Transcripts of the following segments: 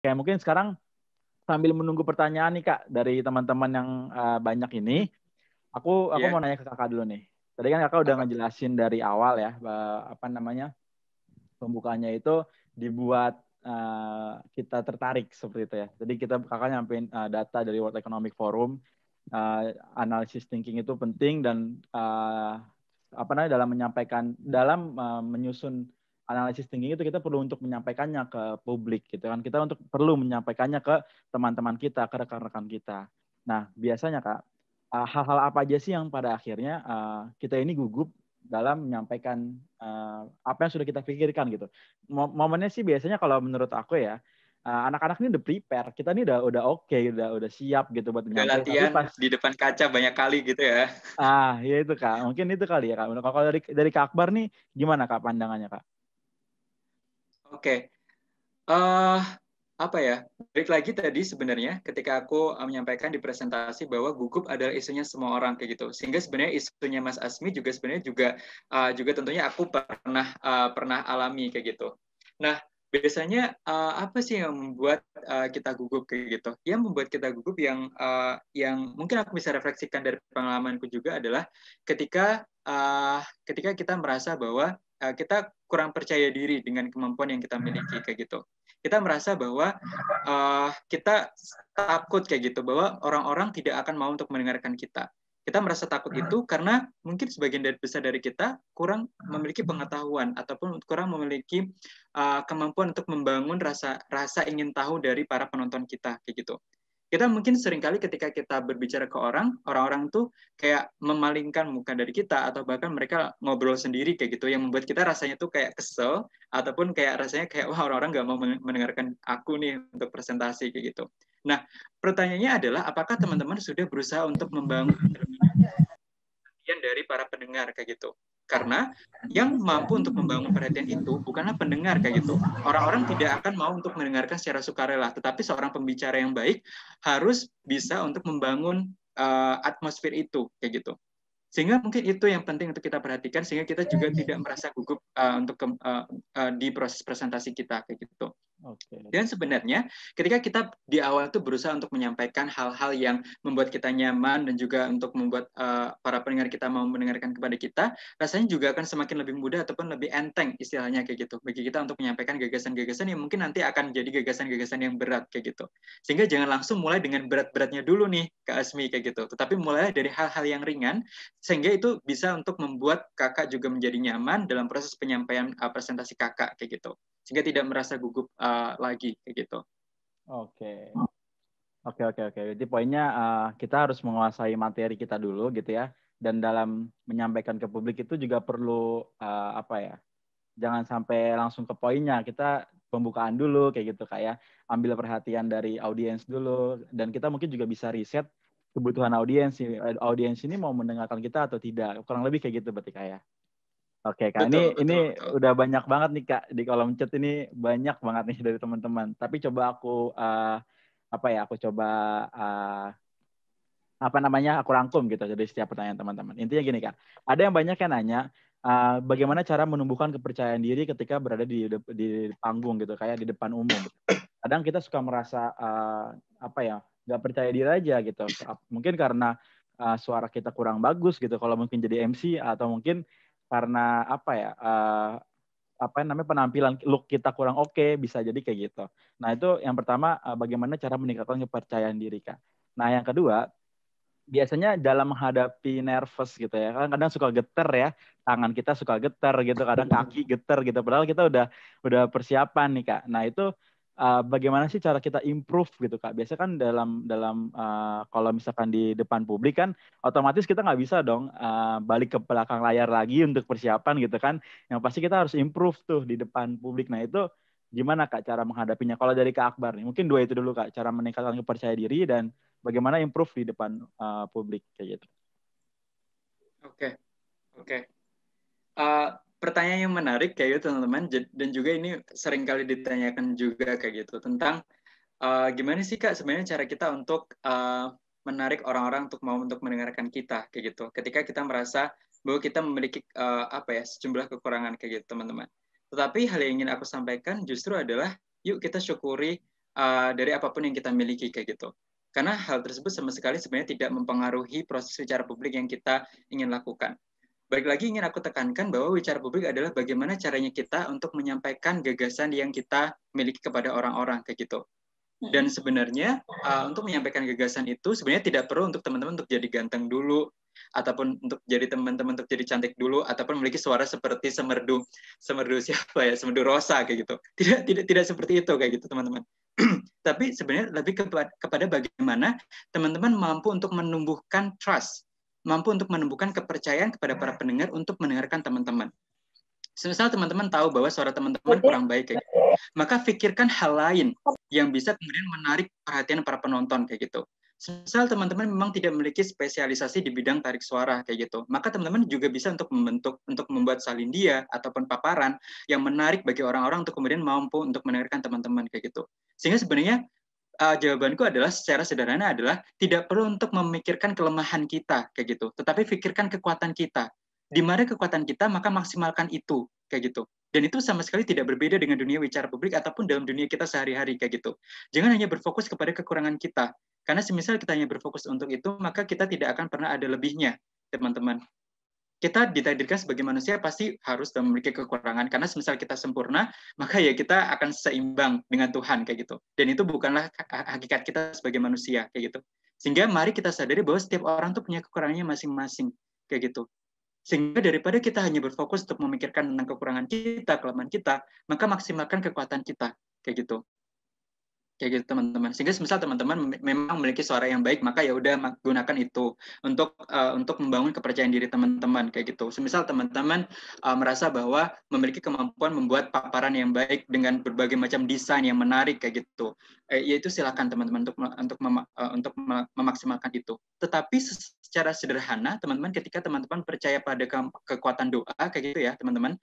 Kayak mungkin sekarang sambil menunggu pertanyaan nih Kak dari teman-teman yang banyak ini, aku mau nanya ke Kakak dulu nih. Tadi kan Kakak udah ngejelasin dari awal ya, apa namanya, pembukaannya itu dibuat kita tertarik seperti itu ya. Jadi Kakak nyampein data dari World Economic Forum, analisis thinking itu penting dan apa namanya dalam menyusun analisis thinking itu kita perlu untuk menyampaikannya ke publik gitu kan. Kita perlu menyampaikannya ke teman-teman kita, ke rekan-rekan kita. Nah, biasanya Kak, hal-hal apa aja sih yang pada akhirnya kita ini gugup dalam menyampaikan apa yang sudah kita pikirkan gitu. Momennya sih biasanya kalau menurut aku ya, anak-anak ini udah prepare, kita ini udah oke, udah siap gitu buat menyampaikan. Latihan di depan kaca banyak kali gitu ya. Ya itu Kak, mungkin itu kali ya Kak. Kalau dari Kak Akbar nih, gimana Kak pandangannya Kak? Oke. Apa ya? Balik lagi tadi sebenarnya ketika aku menyampaikan di presentasi bahwa gugup adalah isunya semua orang kayak gitu. Sehingga sebenarnya isunya Mas Asmi juga sebenarnya juga tentunya aku pernah alami kayak gitu. Nah, biasanya apa sih yang membuat kita gugup kayak gitu? Yang membuat kita gugup yang mungkin aku bisa refleksikan dari pengalamanku juga adalah ketika kita merasa bahwa kita kurang percaya diri dengan kemampuan yang kita miliki kayak gitu. Kita merasa bahwa kita takut kayak gitu, bahwa orang-orang tidak akan mau untuk mendengarkan kita. Kita merasa takut itu karena mungkin sebagian besar dari kita kurang memiliki pengetahuan ataupun kurang memiliki kemampuan untuk membangun rasa ingin tahu dari para penonton kita kayak gitu. Kita mungkin seringkali ketika kita berbicara ke orang-orang tuh kayak memalingkan muka dari kita atau bahkan mereka ngobrol sendiri kayak gitu yang membuat kita rasanya tuh kayak kesel ataupun kayak rasanya kayak wah orang-orang nggak mau mendengarkan aku nih untuk presentasi kayak gitu. Nah, pertanyaannya adalah apakah teman-teman sudah berusaha untuk membangun perhatian dari para pendengar kayak gitu? Karena yang mampu untuk membangun perhatian itu bukanlah pendengar kayak gitu. Orang-orang tidak akan mau untuk mendengarkan secara sukarela, tetapi seorang pembicara yang baik harus bisa untuk membangun atmosfer itu kayak gitu. Sehingga mungkin itu yang penting untuk kita perhatikan sehingga kita juga tidak merasa gugup di proses presentasi kita kayak gitu. Dan sebenarnya ketika kita di awal itu berusaha untuk menyampaikan hal-hal yang membuat kita nyaman dan juga untuk membuat para pendengar kita mau mendengarkan kepada kita, rasanya juga akan semakin lebih mudah ataupun lebih enteng istilahnya kayak gitu bagi kita untuk menyampaikan gagasan-gagasan yang mungkin nanti akan jadi gagasan-gagasan yang berat kayak gitu. Sehingga jangan langsung mulai dengan berat-beratnya dulu nih Kak Asmi kayak gitu, tetapi mulai dari hal-hal yang ringan sehingga itu bisa untuk membuat kakak juga menjadi nyaman dalam proses penyampaian presentasi kakak kayak gitu. Sehingga tidak merasa gugup lagi kayak gitu. Oke. Jadi poinnya kita harus menguasai materi kita dulu gitu ya. Dan dalam menyampaikan ke publik itu juga perlu apa ya? Jangan sampai langsung ke poinnya. Kita pembukaan dulu kayak gitu kayak ambil perhatian dari audiens dulu dan kita mungkin juga bisa riset kebutuhan audiens. Audiens ini mau mendengarkan kita atau tidak. Kurang lebih kayak gitu berarti kayak. Oke Kak, Betul. ini udah banyak banget nih Kak di kolom chat ini banyak banget nih dari teman-teman. Tapi coba aku aku coba aku rangkum gitu dari setiap pertanyaan teman-teman. Intinya gini Kak, ada yang banyak yang nanya bagaimana cara menumbuhkan kepercayaan diri ketika berada di panggung gitu, kayak di depan umum. Kadang kita suka merasa nggak percaya diri aja gitu. Mungkin karena suara kita kurang bagus gitu kalau mungkin jadi MC atau mungkin karena penampilan look kita kurang oke, bisa jadi kayak gitu. Nah, itu yang pertama bagaimana cara meningkatkan kepercayaan diri, Kak. Nah, yang kedua, biasanya dalam menghadapi nervous gitu ya, kadang suka getar ya, tangan kita suka getar gitu, kadang kaki getar gitu, padahal kita udah persiapan nih Kak. Nah, itu bagaimana sih cara kita improve gitu Kak? Biasanya kan dalam kalau misalkan di depan publik kan otomatis kita nggak bisa dong balik ke belakang layar lagi untuk persiapan gitu kan. Yang pasti kita harus improve tuh di depan publik. Nah itu gimana Kak cara menghadapinya? Kalau dari Kak Akbar nih, mungkin dua itu dulu Kak, cara meningkatkan kepercayaan diri dan bagaimana improve di depan publik kayak gitu. Oke. Pertanyaan yang menarik kayak gitu teman-teman, dan juga ini sering kali ditanyakan juga kayak gitu tentang gimana sih Kak sebenarnya cara kita untuk menarik orang-orang untuk mau untuk mendengarkan kita kayak gitu. Ketika kita merasa bahwa kita memiliki sejumlah kekurangan kayak gitu teman-teman. Tetapi hal yang ingin aku sampaikan justru adalah yuk kita syukuri dari apapun yang kita miliki kayak gitu. Karena hal tersebut sama sekali sebenarnya tidak mempengaruhi proses wicara publik yang kita ingin lakukan. Balik lagi ingin aku tekankan bahwa wicara publik adalah bagaimana caranya kita untuk menyampaikan gagasan yang kita miliki kepada orang-orang kayak gitu. Dan sebenarnya untuk menyampaikan gagasan itu sebenarnya tidak perlu untuk teman-teman untuk jadi ganteng dulu, ataupun untuk jadi teman-teman untuk jadi cantik dulu, ataupun memiliki suara seperti semerdu siapa ya, semerdu Rosa kayak gitu. Tidak seperti itu kayak gitu teman-teman. Tapi sebenarnya lebih kepada bagaimana teman-teman mampu untuk menumbuhkan trust, mampu untuk menumbuhkan kepercayaan kepada para pendengar untuk mendengarkan teman-teman. Semisal teman-teman tahu bahwa suara teman-teman kurang baik kayak gitu, maka pikirkan hal lain yang bisa kemudian menarik perhatian para penonton kayak gitu. Misal teman-teman memang tidak memiliki spesialisasi di bidang tarik suara kayak gitu, maka teman-teman juga bisa untuk membuat salindia ataupun paparan yang menarik bagi orang-orang untuk kemudian mampu untuk mendengarkan teman-teman kayak gitu. Sehingga sebenarnya jawabanku adalah secara sederhana adalah tidak perlu untuk memikirkan kelemahan kita kayak gitu, tetapi pikirkan kekuatan kita. Di mana kekuatan kita, maka maksimalkan itu kayak gitu. Dan itu sama sekali tidak berbeda dengan dunia wicara publik ataupun dalam dunia kita sehari-hari kayak gitu. Jangan hanya berfokus kepada kekurangan kita. Karena semisal kita hanya berfokus untuk itu, maka kita tidak akan pernah ada lebihnya, teman-teman. Kita ditakdirkan sebagai manusia pasti harus memiliki kekurangan, karena semisal kita sempurna, maka ya kita akan seimbang dengan Tuhan kayak gitu. Dan itu bukanlah hakikat kita sebagai manusia kayak gitu. Sehingga mari kita sadari bahwa setiap orang tuh punya kekurangannya masing-masing kayak gitu. Sehingga daripada kita hanya berfokus untuk memikirkan tentang kekurangan kita, kelemahan kita, maka maksimalkan kekuatan kita kayak gitu. Kayak gitu teman-teman. Sehingga misal teman-teman memang memiliki suara yang baik, maka ya udah gunakan itu untuk membangun kepercayaan diri teman-teman kayak gitu. Semisal teman-teman merasa bahwa memiliki kemampuan membuat paparan yang baik dengan berbagai macam desain yang menarik kayak gitu. Yaitu silakan teman-teman untuk memaksimalkan itu. Tetapi secara sederhana teman-teman, ketika teman-teman percaya pada kekuatan doa kayak gitu ya teman-teman,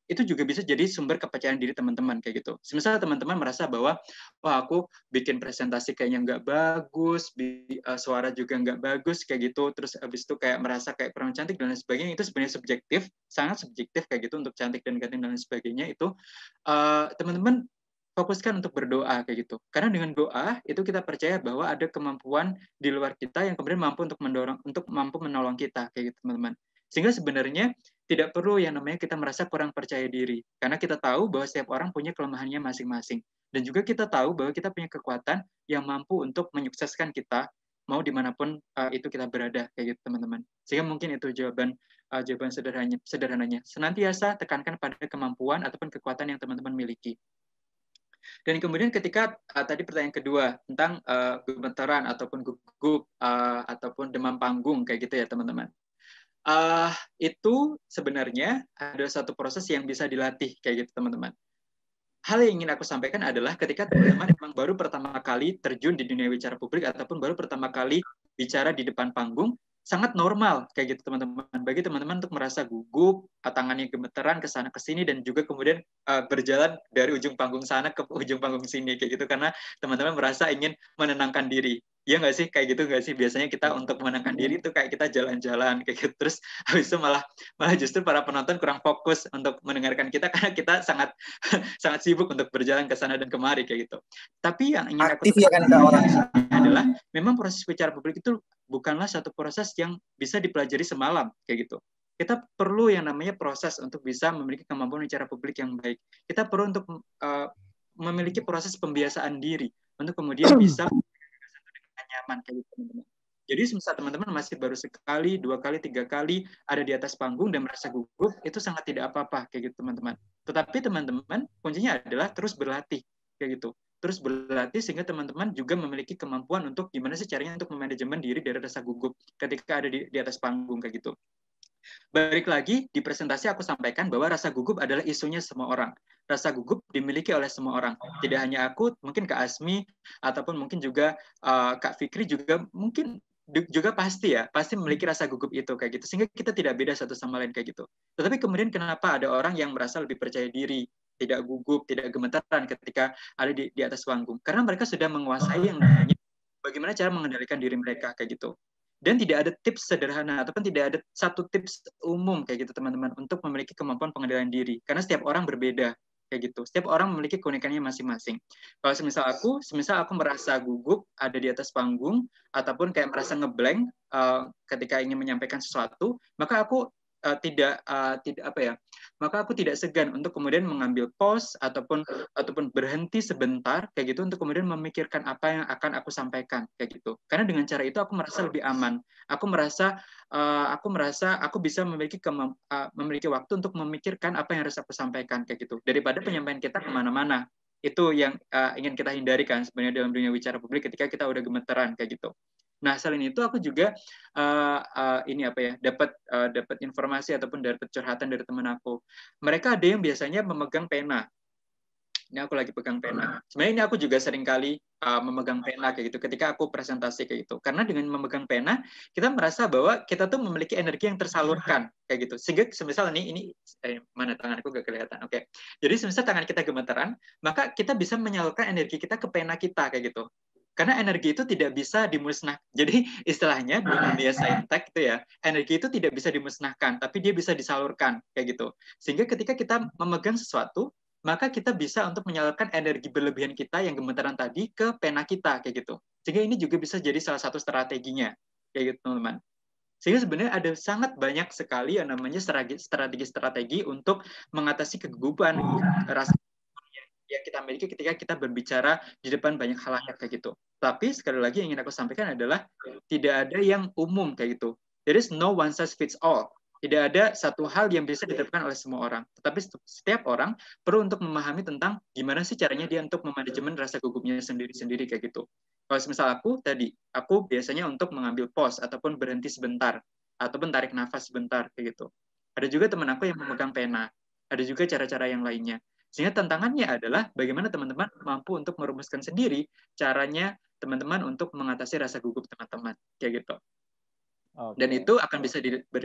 itu juga bisa jadi sumber kepercayaan diri teman-teman kayak gitu. Misalnya teman-teman merasa bahwa wah aku bikin presentasi kayaknya nggak bagus, suara juga nggak bagus kayak gitu, terus habis itu kayak merasa kayak kurang cantik dan lain sebagainya, itu sebenarnya subjektif, sangat subjektif kayak gitu untuk cantik dan ganteng dan lain sebagainya itu teman-teman fokuskan untuk berdoa kayak gitu. Karena dengan doa itu kita percaya bahwa ada kemampuan di luar kita yang kemudian mampu untuk mampu menolong kita kayak gitu teman-teman. Sehingga sebenarnya tidak perlu yang namanya kita merasa kurang percaya diri. Karena kita tahu bahwa setiap orang punya kelemahannya masing-masing. Dan juga kita tahu bahwa kita punya kekuatan yang mampu untuk menyukseskan kita mau dimanapun itu kita berada kayak gitu teman-teman. Sehingga mungkin itu jawaban sederhananya. Senantiasa tekankan pada kemampuan ataupun kekuatan yang teman-teman miliki. Dan kemudian ketika tadi pertanyaan kedua tentang gemetaran ataupun gugup ataupun demam panggung kayak gitu ya teman-teman. Itu sebenarnya ada satu proses yang bisa dilatih kayak gitu teman-teman. Hal yang ingin aku sampaikan adalah ketika teman-teman memang baru pertama kali terjun di dunia bicara publik ataupun baru pertama kali bicara di depan panggung, sangat normal kayak gitu teman-teman. Bagi teman-teman untuk merasa gugup, tangannya gemeteran ke sana ke sini, dan juga kemudian berjalan dari ujung panggung sana ke ujung panggung sini kayak gitu karena teman-teman merasa ingin menenangkan diri. Iya nggak sih kayak gitu nggak sih, biasanya kita untuk menenangkan diri itu kayak kita jalan-jalan kayak gitu, terus habis itu malah justru para penonton kurang fokus untuk mendengarkan kita karena kita sangat sangat sibuk untuk berjalan ke sana dan kemari kayak gitu. Tapi yang ingin aku tekankan orang adalah memang proses bicara publik itu bukanlah satu proses yang bisa dipelajari semalam kayak gitu. Kita perlu yang namanya proses untuk bisa memiliki kemampuan bicara publik yang baik. Kita perlu untuk memiliki proses pembiasaan diri untuk kemudian bisa nyaman kayak gitu teman-teman. Jadi misal teman-teman masih baru sekali, 2 kali, 3 kali ada di atas panggung dan merasa gugup, itu sangat tidak apa-apa kayak gitu teman-teman. Tetapi teman-teman kuncinya adalah terus berlatih kayak gitu. Terus berlatih sehingga teman-teman juga memiliki kemampuan untuk gimana sih caranya untuk memanajemen diri dari rasa gugup ketika ada di atas panggung kayak gitu. Balik lagi, di presentasi aku sampaikan bahwa rasa gugup adalah isunya semua orang. Rasa gugup dimiliki oleh semua orang. Tidak hanya aku, mungkin Kak Asmi, ataupun mungkin juga Kak Fikri juga mungkin juga pasti memiliki rasa gugup itu kayak gitu. Sehingga kita tidak beda satu sama lain kayak gitu. Tetapi kemudian kenapa ada orang yang merasa lebih percaya diri, tidak gugup, tidak gemetaran ketika ada di atas panggung? Karena mereka sudah menguasai yang namanya bagaimana cara mengendalikan diri mereka kayak gitu. Dan tidak ada tips sederhana ataupun tidak ada satu tips umum kayak gitu teman-teman untuk memiliki kemampuan pengendalian diri karena setiap orang berbeda kayak gitu. Setiap orang memiliki keunikannya masing-masing. Kalau semisal aku merasa gugup ada di atas panggung ataupun kayak merasa ngeblank ketika ingin menyampaikan sesuatu, maka aku tidak apa ya, maka aku tidak segan untuk kemudian mengambil pause ataupun berhenti sebentar kayak gitu untuk kemudian memikirkan apa yang akan aku sampaikan kayak gitu. Karena dengan cara itu aku merasa lebih aman. Aku merasa aku bisa memiliki waktu untuk memikirkan apa yang harus aku sampaikan kayak gitu. Daripada penyampaian kita kemana-mana. Itu yang ingin kita hindari kan sebenarnya dalam dunia bicara publik ketika kita udah gemeteran kayak gitu. Nah, selain itu aku juga dapat informasi ataupun dapat curhatan dari teman aku. Mereka ada yang biasanya memegang pena. Ini aku lagi pegang pena. Sebenarnya ini aku juga sering kali memegang pena kayak gitu ketika aku presentasi kayak gitu. Karena dengan memegang pena, kita merasa bahwa kita tuh memiliki energi yang tersalurkan kayak gitu. Sehingga semisal mana tangan aku gak kelihatan. Oke. Jadi semisal tangan kita gemeteran, maka kita bisa menyalurkan energi kita ke pena kita kayak gitu. Karena energi itu tidak bisa dimusnahkan. Jadi istilahnya di dunia saintek itu ya, energi itu tidak bisa dimusnahkan, tapi dia bisa disalurkan kayak gitu. Sehingga ketika kita memegang sesuatu, maka kita bisa untuk menyalurkan energi berlebihan kita yang gemetaran tadi ke pena kita kayak gitu. Sehingga ini juga bisa jadi salah satu strateginya kayak gitu teman-teman. Sehingga sebenarnya ada sangat banyak sekali yang namanya strategi-strategi untuk mengatasi kegugupan rasa yang kita miliki ketika kita berbicara di depan banyak halayak kayak gitu. Tapi sekali lagi yang ingin aku sampaikan adalah tidak ada yang umum kayak gitu. There is no one size fits all. Tidak ada satu hal yang bisa diterapkan oleh semua orang. Tetapi setiap orang perlu untuk memahami tentang gimana sih caranya dia untuk memanajemen rasa gugupnya sendiri-sendiri kayak gitu. Kalau misal aku biasanya untuk mengambil pause ataupun berhenti sebentar ataupun tarik nafas sebentar kayak gitu. Ada juga teman aku yang memegang pena. Ada juga cara-cara yang lainnya. Sehingga tantangannya adalah bagaimana teman-teman mampu untuk merumuskan sendiri caranya teman-teman untuk mengatasi rasa gugup teman-teman kayak gitu. Dan itu akan bisa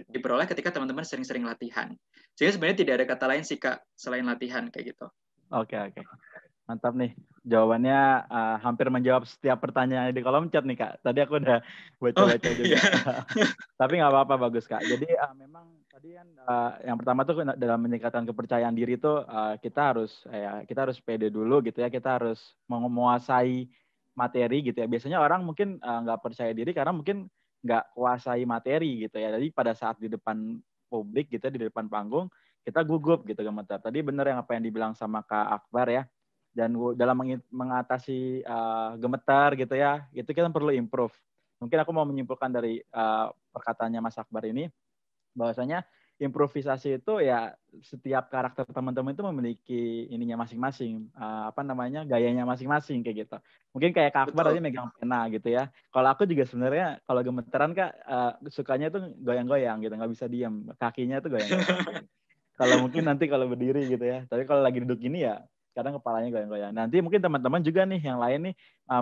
diperoleh ketika teman-teman sering-sering latihan. Sehingga sebenarnya tidak ada kata lain sih Kak selain latihan kayak gitu. Oke. Mantap nih. Jawabannya hampir menjawab setiap pertanyaan di kolom chat nih Kak. Tadi aku udah baca-baca juga. Iya. Tapi nggak apa-apa, bagus Kak. Jadi memang tadi kan yang pertama tuh dalam meningkatkan kepercayaan diri tuh kita harus pede dulu gitu ya. Kita harus menguasai materi gitu ya. Biasanya orang mungkin nggak percaya diri karena mungkin nggak kuasai materi gitu ya. Jadi pada saat di depan publik gitu, di depan panggung, kita gugup gitu gemetar. Tadi benar yang apa yang dibilang sama Kak Akbar ya. Dan dalam mengatasi gemetar gitu ya, itu kita perlu improve. Mungkin aku mau menyimpulkan dari perkataannya Mas Akbar ini, bahwasanya improvisasi itu ya setiap karakter teman-teman itu memiliki ininya masing-masing, gayanya masing-masing kayak gitu. Mungkin kayak Kak Akbar tadi megang pena gitu ya. Kalau aku juga sebenarnya kalau gemetaran Kak sukanya tuh goyang-goyang gitu, nggak bisa diam, kakinya tuh goyang-goyang. Kalau mungkin nanti kalau berdiri gitu ya. Tapi kalau lagi duduk gini ya kadang kepalanya goyang-goyang. Nanti mungkin teman-teman juga nih yang lain nih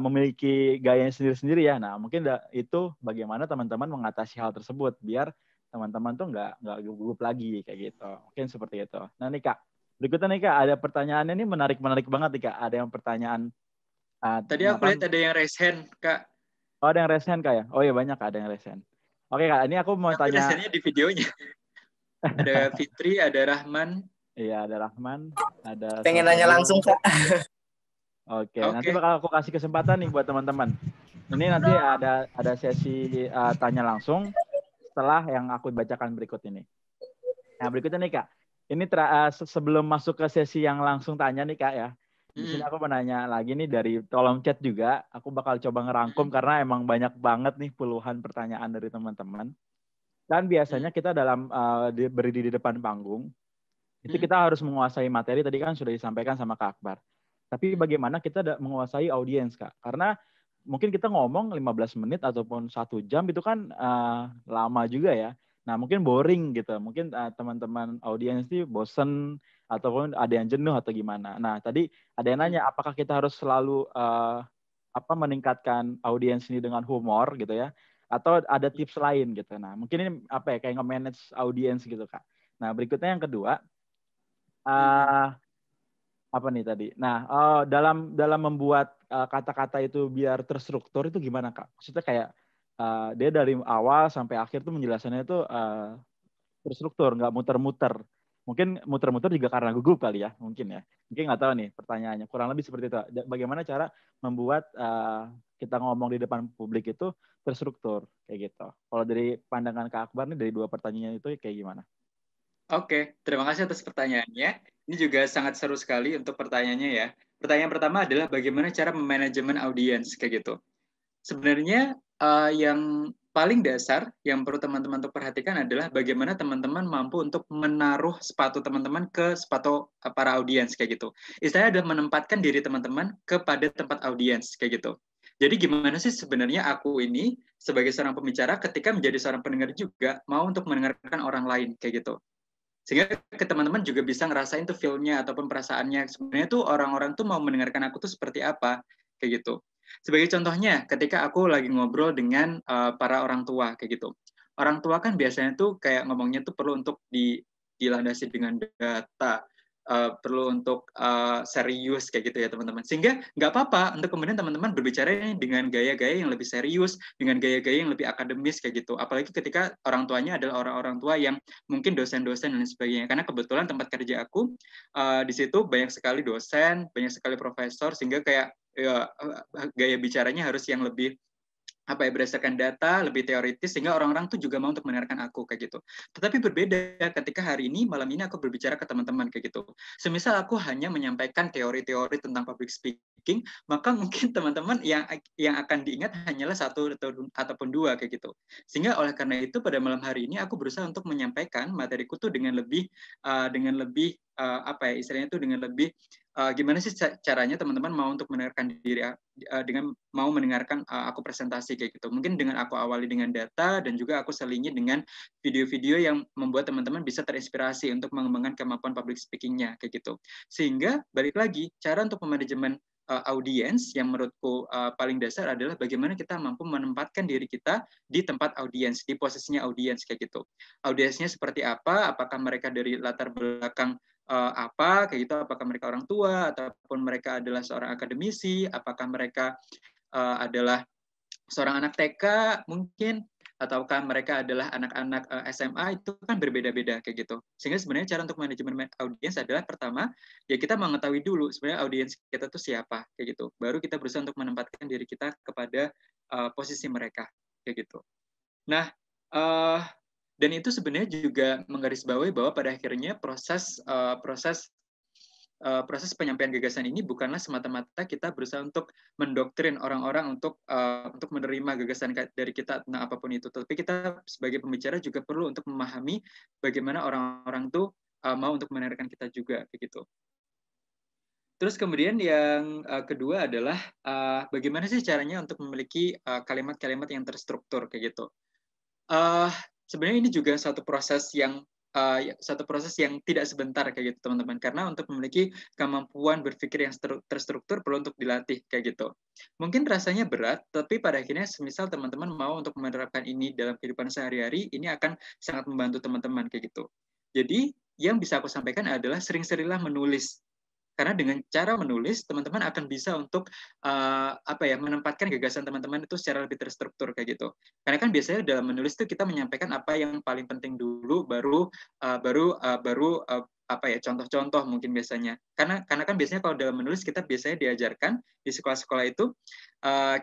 memiliki gayanya sendiri-sendiri ya. Nah mungkin itu bagaimana teman-teman mengatasi hal tersebut biar teman-teman tuh nggak gugup lagi kayak gitu. Mungkin seperti itu. Nah nih Kak, berikutnya nih Kak ada pertanyaannya nih menarik banget nih Kak. Ada yang pertanyaan. Tadi aku lihat ada yang raise hand Kak. Oh ada yang raise hand Kak ya? Oh iya banyak Kak ada yang raise hand. Oke Kak, ini aku mau tanya. Raise hand-nya di videonya. Ada Fitri, ada Rahman. Iya, ada Rahman, ada pengen nanya langsung Kak. Oke, nanti bakal aku kasih kesempatan nih buat teman-teman. Ini nanti ada sesi tanya langsung setelah yang aku bacakan berikut ini. Nah, berikutnya nih Kak. Ini sebelum masuk ke sesi yang langsung tanya nih Kak ya. Di sini aku mau nanya lagi nih dari kolom chat juga. Aku bakal coba ngerangkum karena emang banyak banget nih puluhan pertanyaan dari teman-teman. Dan biasanya kita dalam berdiri di depan panggung, itu kita harus menguasai materi, tadi kan sudah disampaikan sama Kak Akbar. Tapi bagaimana kita menguasai audiens, Kak? Karena mungkin kita ngomong 15 menit ataupun 1 jam itu kan lama juga ya. Nah mungkin boring gitu. Mungkin teman-teman audiens itu bosen ataupun ada yang jenuh atau gimana. Nah tadi ada yang nanya apakah kita harus selalu meningkatkan audiens ini dengan humor gitu ya. Atau ada tips lain gitu. Nah mungkin ini kayak nge-manage audiens gitu Kak. Nah berikutnya yang kedua, apa nih tadi? Nah, dalam membuat kata-kata itu biar terstruktur itu gimana Kak? Maksudnya kayak dia dari awal sampai akhir tuh menjelasannya itu terstruktur, nggak muter-muter. Mungkin muter-muter juga karena gugup kali ya, mungkin ya. Mungkin nggak tahu nih pertanyaannya. Kurang lebih seperti itu. Bagaimana cara membuat kita ngomong di depan publik itu terstruktur kayak gitu. Kalau dari pandangan Kak Akbar nih dari dua pertanyaan itu kayak gimana? Oke, terima kasih atas pertanyaannya. Ini juga sangat seru sekali untuk pertanyaannya ya. Pertanyaan pertama adalah bagaimana cara memanajemen audiens kayak gitu. Sebenarnya yang paling dasar yang perlu teman-teman untuk perhatikan adalah bagaimana teman-teman mampu untuk menaruh sepatu teman-teman ke sepatu para audiens kayak gitu. Istilahnya adalah menempatkan diri teman-teman kepada tempat audiens kayak gitu. Jadi gimana sih sebenarnya aku ini sebagai seorang pembicara ketika menjadi seorang pendengar juga mau untuk mendengarkan orang lain kayak gitu. Sehingga ke teman-teman juga bisa ngerasain tuh feel-nya ataupun perasaannya. Sebenarnya tuh orang-orang tuh mau mendengarkan aku tuh seperti apa kayak gitu. Sebagai contohnya, ketika aku lagi ngobrol dengan para orang tua kayak gitu. Orang tua kan biasanya tuh kayak ngomongnya tuh perlu untuk dilandasi dengan data, perlu untuk serius kayak gitu ya teman-teman. Sehingga nggak apa-apa untuk kemudian teman-teman berbicara dengan gaya-gaya yang lebih serius, dengan gaya-gaya yang lebih akademis kayak gitu. Apalagi ketika orang tuanya adalah orang-orang tua yang mungkin dosen-dosen dan sebagainya. Karena kebetulan tempat kerja aku di situ banyak sekali dosen, banyak sekali profesor, sehingga kayak ya, gaya bicaranya harus yang lebih berdasarkan data, lebih teoritis, sehingga orang-orang tuh juga mau untuk mendengarkan aku kayak gitu. Tetapi berbeda ketika hari ini, malam ini aku berbicara ke teman-teman kayak gitu. Semisal aku hanya menyampaikan teori-teori tentang public speaking, maka mungkin teman-teman yang akan diingat hanyalah satu ataupun dua kayak gitu. Sehingga oleh karena itu pada malam hari ini aku berusaha untuk menyampaikan materiku tuh dengan lebih istilahnya tuh dengan lebih gimana sih caranya teman-teman mau untuk mendengarkan diri dengan mau mendengarkan aku presentasi kayak gitu. Mungkin dengan aku awali dengan data dan juga aku selingi dengan video-video yang membuat teman-teman bisa terinspirasi untuk mengembangkan kemampuan public speaking-nya kayak gitu. Sehingga balik lagi cara untuk memanajemen audiens yang menurutku paling dasar adalah bagaimana kita mampu menempatkan diri kita di tempat audiens, di posisinya audiens kayak gitu. Audiensnya seperti apa? Apakah mereka dari latar belakang apa kayak gitu, apakah mereka orang tua ataupun mereka adalah seorang akademisi, apakah mereka adalah seorang anak TK mungkin, ataukah mereka adalah anak-anak SMA, itu kan berbeda-beda kayak gitu. Sehingga sebenarnya cara untuk manajemen audiens adalah pertama ya kita mengetahui dulu sebenarnya audiens kita tuh siapa kayak gitu. Baru kita berusaha untuk menempatkan diri kita kepada posisi mereka kayak gitu. Nah, dan itu sebenarnya juga menggarisbawahi bahwa pada akhirnya proses penyampaian gagasan ini bukanlah semata-mata kita berusaha untuk mendoktrin orang-orang untuk menerima gagasan dari kita tentang apapun itu. Tapi kita sebagai pembicara juga perlu untuk memahami bagaimana orang-orang tuh mau untuk mendengarkan kita juga begitu. Terus kemudian yang kedua adalah bagaimana sih caranya untuk memiliki kalimat-kalimat yang terstruktur kayak gitu. Sebenarnya ini juga satu proses yang tidak sebentar kayak gitu teman-teman, karena untuk memiliki kemampuan berpikir yang terstruktur perlu untuk dilatih kayak gitu. Mungkin rasanya berat, tapi pada akhirnya semisal teman-teman mau untuk menerapkan ini dalam kehidupan sehari-hari, ini akan sangat membantu teman-teman kayak gitu. Jadi yang bisa aku sampaikan adalah sering-seringlah menulis. Karena dengan cara menulis, teman-teman akan bisa untuk menempatkan gagasan teman-teman itu secara lebih terstruktur kayak gitu. Karena kan biasanya dalam menulis itu kita menyampaikan apa yang paling penting dulu, baru contoh-contoh mungkin biasanya. Karena kan biasanya kalau dalam menulis kita biasanya diajarkan di sekolah-sekolah itu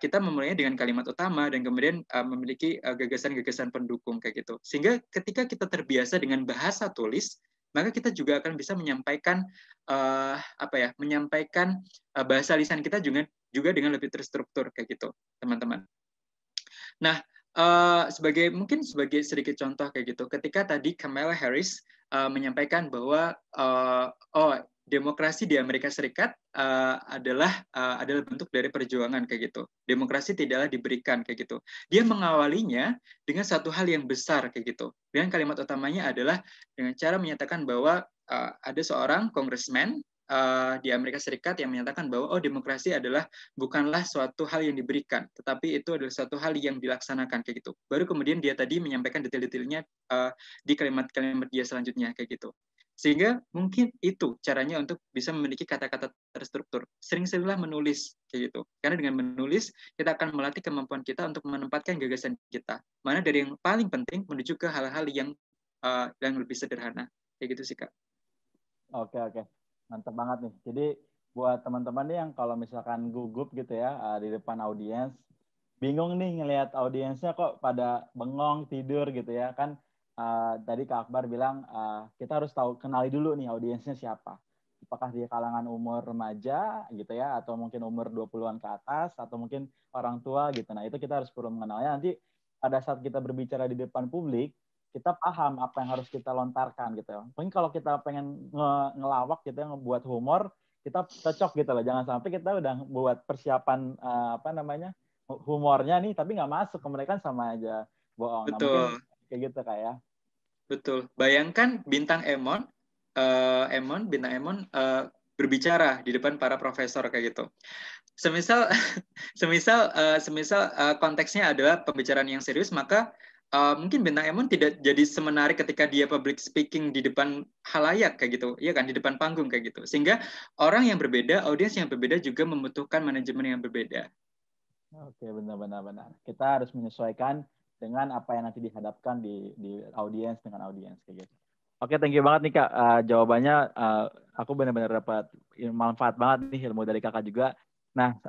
kita memulainya dengan kalimat utama dan kemudian memiliki gagasan-gagasan pendukung kayak gitu. Sehingga ketika kita terbiasa dengan bahasa tulis, maka kita juga akan bisa menyampaikan bahasa lisan kita juga dengan lebih terstruktur kayak gitu, teman-teman. Nah, mungkin sebagai sedikit contoh kayak gitu, ketika tadi Kamala Harris menyampaikan bahwa demokrasi di Amerika Serikat adalah bentuk dari perjuangan kayak gitu. Demokrasi tidaklah diberikan kayak gitu. Dia mengawalinya dengan satu hal yang besar kayak gitu. Dengan kalimat utamanya adalah dengan cara menyatakan bahwa ada seorang congressman di Amerika Serikat yang menyatakan bahwa demokrasi adalah bukanlah suatu hal yang diberikan, tetapi itu adalah suatu hal yang dilaksanakan kayak gitu. Baru kemudian dia tadi menyampaikan detail-detailnya di kalimat-kalimat dia selanjutnya kayak gitu. Sehingga mungkin itu caranya untuk bisa memiliki kata-kata terstruktur. Sering-seringlah menulis kayak gitu. Karena dengan menulis kita akan melatih kemampuan kita untuk menempatkan gagasan kita. Mana dari yang paling penting menuju ke hal-hal yang lebih sederhana. Kayak gitu sih, Kak. Oke, oke. Mantap banget nih. Jadi buat teman-teman nih yang kalau misalkan gugup gitu ya di depan audiens, bingung nih ngelihat audiensnya kok pada bengong tidur gitu ya kan. Tadi Kak Akbar bilang kita harus tahu kenali dulu nih audiensnya siapa. Apakah dia kalangan umur remaja gitu ya atau mungkin umur 20-an ke atas atau mungkin orang tua gitu. Nah, itu kita harus perlu mengenalnya. Nanti pada saat kita berbicara di depan publik, kita paham apa yang harus kita lontarkan gitu ya. Mungkin kalau kita pengen ngelawak gitu ya, ngebuat humor, kita cocok gitu loh. Jangan sampai kita udah buat persiapan apa namanya humornya nih, tapi nggak masuk ke mereka sama aja bohong. Nah mungkin Betul, kayak gitu Kak ya. betul. Bayangkan bintang Emon, bintang Emon berbicara di depan para profesor kayak gitu. Semisal konteksnya adalah pembicaraan yang serius, maka mungkin bintang Emon tidak jadi semenarik ketika dia public speaking di depan halayak kayak gitu, iya kan, di depan panggung kayak gitu. Sehingga orang yang berbeda, audiens yang berbeda juga membutuhkan manajemen yang berbeda. Oke, benar-benar benar. Kita harus menyesuaikan dengan apa yang nanti dihadapkan di audiens dengan audiens kayak gitu. Oke, thank you banget nih Kak. Jawabannya aku benar-benar dapat manfaat banget nih ilmu dari Kakak juga. Nah,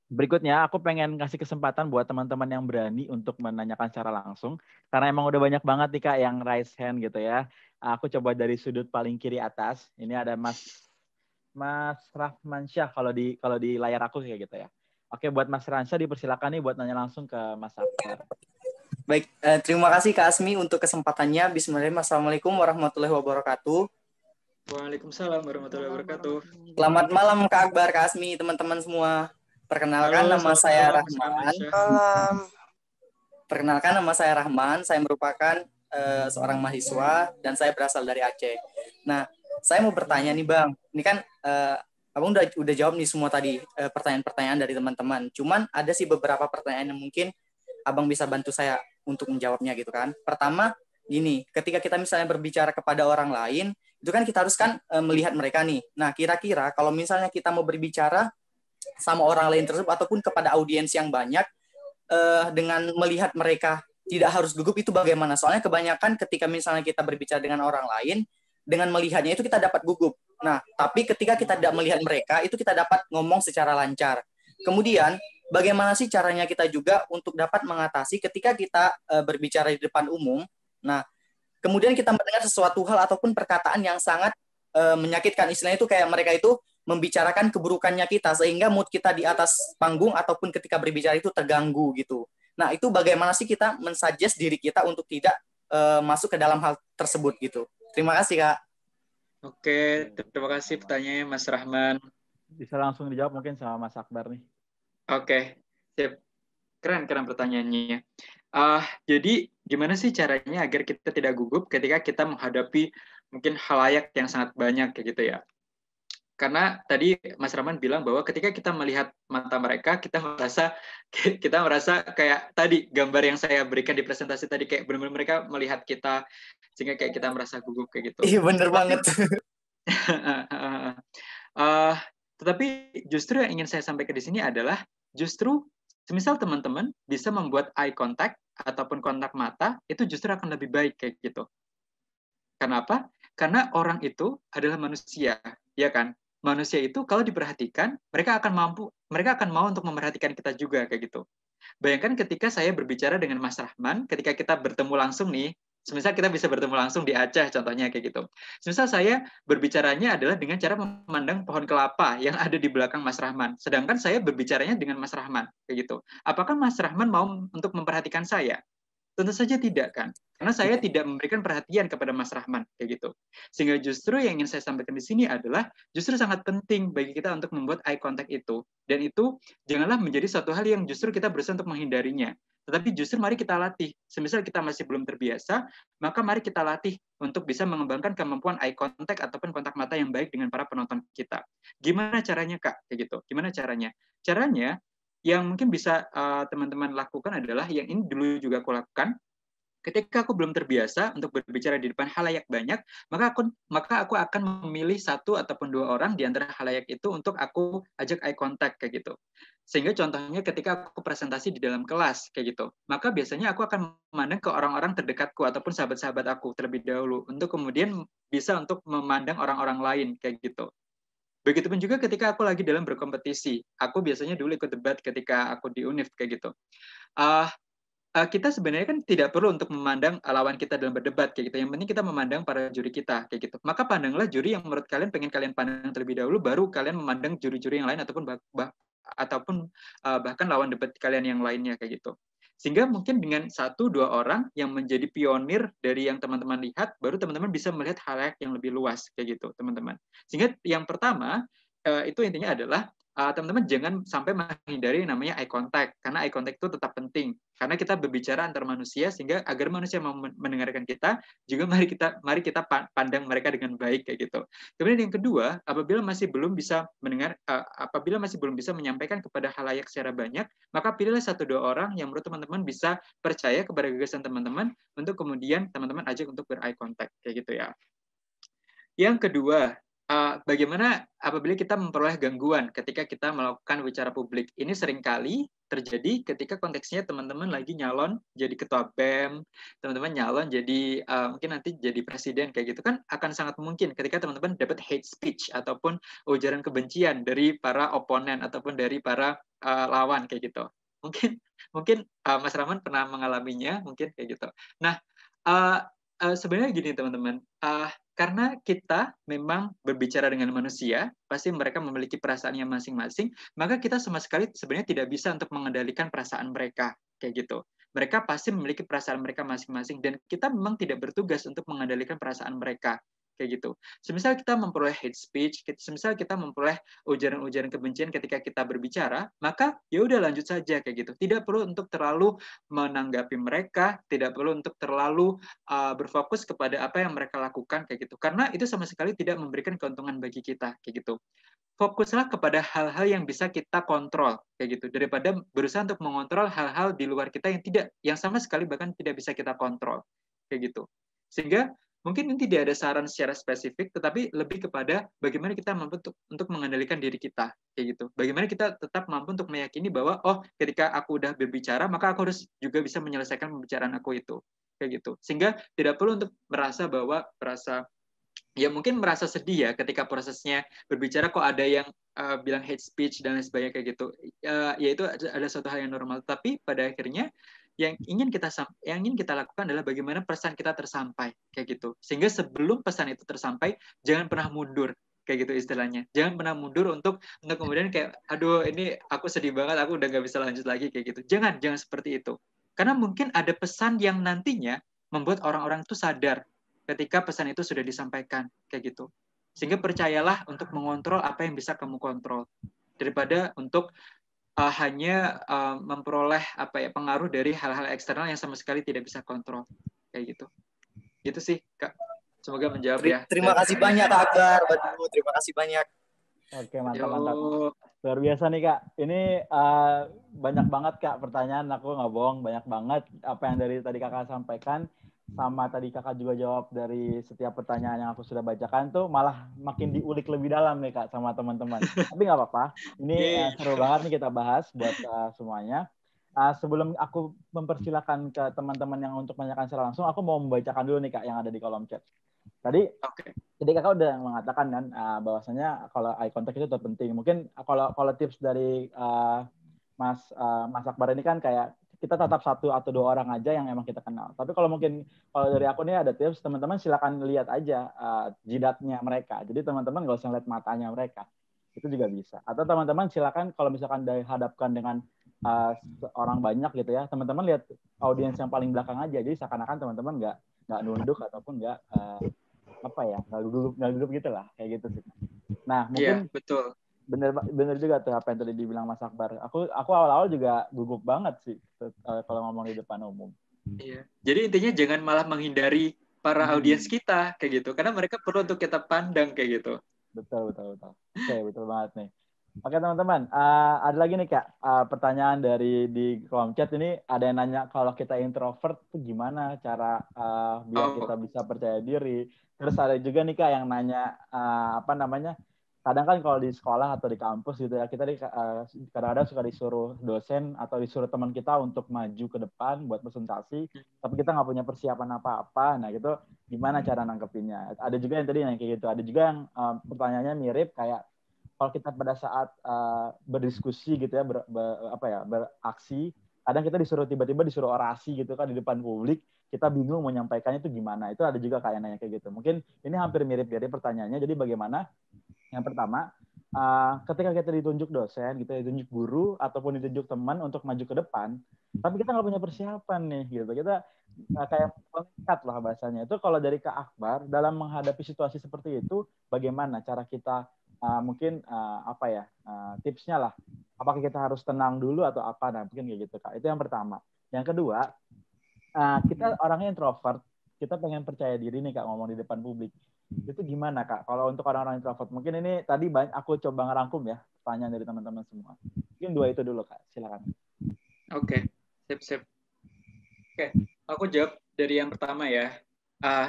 berikutnya aku pengen kasih kesempatan buat teman-teman yang berani untuk menanyakan secara langsung. Karena emang udah banyak banget nih Kak yang raise hand gitu ya. Aku coba dari sudut paling kiri atas. Ini ada Mas Rahmansyah kalau di layar aku kayak gitu ya. Oke, buat Mas Rahmansyah dipersilakan nih buat nanya langsung ke Mas Akbar. Baik, terima kasih Kak Asmi untuk kesempatannya. Bismillahirrahmanirrahim. Assalamualaikum warahmatullahi wabarakatuh. Waalaikumsalam warahmatullahi wabarakatuh. Selamat malam Kak Akbar, Kak Asmi, teman-teman semua. Perkenalkan Halo, nama selamat saya malam, Rahman. Malam. Perkenalkan nama saya Rahman. Saya merupakan seorang mahasiswa dan saya berasal dari Aceh. Nah, saya mau bertanya nih Bang. Ini kan Abang udah jawab nih semua tadi pertanyaan-pertanyaan dari teman-teman. Cuman ada sih beberapa pertanyaan yang mungkin Abang bisa bantu saya untuk menjawabnya gitu kan. Pertama, gini, ketika kita misalnya berbicara kepada orang lain, itu kan kita harus kan melihat mereka nih. Nah, kira-kira kalau misalnya kita mau berbicara sama orang lain tersebut ataupun kepada audiens yang banyak dengan melihat mereka tidak harus gugup itu bagaimana? Soalnya kebanyakan ketika misalnya kita berbicara dengan orang lain, dengan melihatnya itu kita dapat gugup. Nah, tapi ketika kita tidak melihat mereka, itu kita dapat ngomong secara lancar. Kemudian, bagaimana sih caranya kita juga untuk dapat mengatasi ketika kita berbicara di depan umum? Nah, kemudian kita mendengar sesuatu hal ataupun perkataan yang sangat menyakitkan. Istilahnya itu kayak mereka itu membicarakan keburukannya kita sehingga mood kita di atas panggung ataupun ketika berbicara itu terganggu gitu. Nah, itu bagaimana sih kita mensuggest diri kita untuk tidak masuk ke dalam hal tersebut gitu. Terima kasih, Kak. Oke, terima kasih pertanyaannya Mas Rahman. Bisa langsung dijawab mungkin sama Mas Akbar nih. Oke, sip. Keren pertanyaannya. Jadi gimana sih caranya agar kita tidak gugup ketika kita menghadapi mungkin halayak yang sangat banyak kayak gitu ya? Karena tadi Mas Rahman bilang bahwa ketika kita melihat mata mereka, kita merasa kayak tadi gambar yang saya berikan di presentasi tadi, kayak benar-benar mereka melihat kita sehingga kayak kita merasa gugup kayak gitu. Iya, bener banget. Tetapi justru yang ingin saya sampaikan di sini adalah justru semisal teman-teman bisa membuat eye contact ataupun kontak mata, itu justru akan lebih baik kayak gitu. Kenapa? Karena orang itu adalah manusia, ya kan? Manusia itu kalau diperhatikan, mereka akan mau untuk memperhatikan kita juga kayak gitu. Bayangkan ketika saya berbicara dengan Mas Rahman, ketika kita bertemu langsung nih, semisal kita bisa bertemu langsung di Aceh contohnya kayak gitu. Semisal saya berbicaranya adalah dengan cara memandang pohon kelapa yang ada di belakang Mas Rahman, sedangkan saya berbicaranya dengan Mas Rahman kayak gitu. Apakah Mas Rahman mau untuk memperhatikan saya? Tentu saja tidak kan, karena saya tidak memberikan perhatian kepada Mas Rahman kayak gitu. Sehingga justru yang ingin saya sampaikan di sini adalah justru sangat penting bagi kita untuk membuat eye contact itu, dan itu janganlah menjadi suatu hal yang justru kita berusaha untuk menghindarinya. Tetapi justru mari kita latih. Semisal kita masih belum terbiasa, maka mari kita latih untuk bisa mengembangkan kemampuan eye contact ataupun kontak mata yang baik dengan para penonton kita. Gimana caranya Kak? Kayak gitu. Gimana caranya? Caranya yang mungkin bisa teman-teman lakukan adalah yang ini dulu juga aku lakukan. Ketika aku belum terbiasa untuk berbicara di depan halayak banyak, maka aku akan memilih satu ataupun dua orang di antara halayak itu untuk aku ajak eye contact kayak gitu. Sehingga contohnya ketika aku presentasi di dalam kelas kayak gitu, maka biasanya aku akan memandang ke orang-orang terdekatku ataupun sahabat-sahabat aku terlebih dahulu untuk kemudian bisa untuk memandang orang-orang lain kayak gitu. Begitupun juga ketika aku lagi dalam berkompetisi, aku biasanya dulu ikut debat ketika aku di UNIF kayak gitu. Kita sebenarnya kan tidak perlu untuk memandang lawan kita dalam berdebat kayak gitu. Yang penting kita memandang para juri kita kayak gitu. Maka pandanglah juri yang menurut kalian pengen kalian pandang terlebih dahulu, baru kalian memandang juri-juri yang lain ataupun bahkan lawan debat kalian yang lainnya kayak gitu. Sehingga mungkin dengan 1-2 orang yang menjadi pionir dari yang teman-teman lihat, baru teman-teman bisa melihat hal yang lebih luas kayak gitu, teman-teman. Sehingga yang pertama itu intinya adalah teman-teman jangan sampai menghindari namanya eye contact, karena eye contact itu tetap penting karena kita berbicara antar manusia, sehingga agar manusia mau mendengarkan kita juga mari kita pandang mereka dengan baik kayak gitu. Kemudian yang kedua, apabila masih belum bisa menyampaikan kepada halayak secara banyak, maka pilihlah 1-2 orang yang menurut teman-teman bisa percaya kepada gagasan teman-teman untuk kemudian teman-teman ajak untuk ber-eye contact kayak gitu ya. Yang kedua, bagaimana apabila kita memperoleh gangguan ketika kita melakukan bicara publik. Ini seringkali terjadi ketika konteksnya teman-teman lagi nyalon jadi ketua BEM, teman-teman nyalon jadi mungkin nanti jadi presiden kayak gitu kan, akan sangat mungkin ketika teman-teman dapat hate speech ataupun ujaran kebencian dari para oponen ataupun dari para lawan kayak gitu. Mungkin Mas Rahman pernah mengalaminya, mungkin kayak gitu. Nah, sebenarnya gini teman-teman, karena kita memang berbicara dengan manusia, pasti mereka memiliki perasaannya masing-masing, maka kita sama sekali sebenarnya tidak bisa untuk mengendalikan perasaan mereka, kayak gitu. Mereka pasti memiliki perasaan mereka masing-masing, dan kita memang tidak bertugas untuk mengendalikan perasaan mereka, kayak gitu. Semisal kita memperoleh hate speech, semisal kita memperoleh ujaran-ujaran kebencian ketika kita berbicara, maka ya udah lanjut saja kayak gitu. Tidak perlu untuk terlalu menanggapi mereka, tidak perlu untuk terlalu berfokus kepada apa yang mereka lakukan kayak gitu. Karena itu sama sekali tidak memberikan keuntungan bagi kita kayak gitu. Fokuslah kepada hal-hal yang bisa kita kontrol kayak gitu, daripada berusaha untuk mengontrol hal-hal di luar kita yang sama sekali bahkan tidak bisa kita kontrol kayak gitu. Sehingga mungkin ini tidak ada saran secara spesifik, tetapi lebih kepada bagaimana kita mampu untuk mengendalikan diri kita kayak gitu. Bagaimana kita tetap mampu untuk meyakini bahwa ketika aku udah berbicara, maka aku harus juga bisa menyelesaikan pembicaraan aku itu kayak gitu. Sehingga tidak perlu untuk merasa mungkin merasa sedih ya ketika prosesnya berbicara kok ada yang bilang hate speech dan lain sebagainya kayak gitu. Ya itu ada suatu hal yang normal. Tapi pada akhirnya yang ingin kita lakukan adalah bagaimana pesan kita tersampai kayak gitu. Sehingga sebelum pesan itu tersampai, jangan pernah mundur kayak gitu istilahnya. Jangan pernah mundur untuk kemudian kayak aduh ini aku sedih banget, aku udah nggak bisa lanjut lagi kayak gitu. Jangan seperti itu. Karena mungkin ada pesan yang nantinya membuat orang-orang itu sadar ketika pesan itu sudah disampaikan kayak gitu. Sehingga percayalah untuk mengontrol apa yang bisa kamu kontrol daripada untuk hanya memperoleh pengaruh dari hal-hal eksternal yang sama sekali tidak bisa kontrol kayak gitu. Gitu sih Kak. Semoga menjawab ya. Terima kasih banyak Kak Akbar. Waduh, terima kasih banyak. Oke, mantap. Luar biasa nih Kak. Ini banyak banget Kak pertanyaan, aku nggak bohong, banyak banget apa yang dari tadi Kakak sampaikan. Sama tadi Kakak juga jawab dari setiap pertanyaan yang aku sudah bacakan tuh malah makin diulik lebih dalam nih Kak sama teman-teman. Tapi nggak apa-apa. Ini seru banget nih kita bahas buat semuanya. Sebelum aku mempersilahkan ke teman-teman yang untuk menanyakan secara langsung, aku mau membacakan dulu nih Kak yang ada di kolom chat. Tadi jadi Kakak udah mengatakan kan bahwasanya kalau eye contact itu terpenting. Mungkin kalau tips dari Mas Akbar ini kan kayak kita tetap 1 atau 2 orang aja yang emang kita kenal. Tapi kalau dari aku nih ada tips, teman-teman silakan lihat aja jidatnya mereka. Jadi teman-teman nggak usah lihat matanya mereka. Itu juga bisa. Atau teman-teman silakan kalau misalkan dihadapkan dengan orang banyak gitu ya, teman-teman lihat audiens yang paling belakang aja. Jadi seakan-akan teman-teman nggak nunduk ataupun nggak duduk gitu lah, kayak gitu sih. Nah mungkin betul. Bener juga tuh apa yang tadi dibilang Mas Akbar. Aku awal-awal juga gugup banget sih kalau ngomong di depan umum. Iya. Jadi intinya jangan malah menghindari para audiens kita kayak gitu, karena mereka perlu untuk kita pandang kayak gitu. Betul. Oke, betul banget nih. Oke teman-teman, ada lagi nih Kak pertanyaan di kolom chat ini. Ada yang nanya kalau kita introvert tuh gimana cara biar kita bisa percaya diri. Terus ada juga nih Kak yang nanya kadang kan kalau di sekolah atau di kampus gitu ya, kita kadang-kadang suka disuruh dosen atau disuruh teman kita untuk maju ke depan buat presentasi, tapi kita nggak punya persiapan apa-apa. Nah, gitu gimana cara nangkepinnya? Ada juga yang tadi yang kayak gitu. Ada juga yang pertanyaannya mirip kayak kalau kita pada saat berdiskusi gitu ya, beraksi, kadang kita tiba-tiba disuruh orasi gitu kan di depan publik, kita bingung mau nyampaikannya itu gimana. Itu ada juga kayak nanya kayak gitu. Mungkin ini hampir mirip dari pertanyaannya. Jadi bagaimana? Yang pertama, ketika kita ditunjuk dosen, gitu, ditunjuk guru, ataupun ditunjuk teman untuk maju ke depan, tapi kita nggak punya persiapan nih, gitu. Kita kayak mengikat lah bahasanya. Itu kalau dari Kak Akbar, dalam menghadapi situasi seperti itu, bagaimana cara kita mungkin tipsnya lah. Apakah kita harus tenang dulu atau apa? Nah, mungkin kayak gitu, Kak. Itu yang pertama. Yang kedua, kita orangnya introvert, kita pengen percaya diri nih, Kak, ngomong di depan publik. Itu gimana, Kak? Kalau untuk orang-orang introvert, mungkin ini tadi aku coba ngerangkum ya pertanyaan dari teman-teman semua. Mungkin 2 itu dulu, Kak. Silakan. Oke, sip. Oke, aku jawab dari yang pertama ya.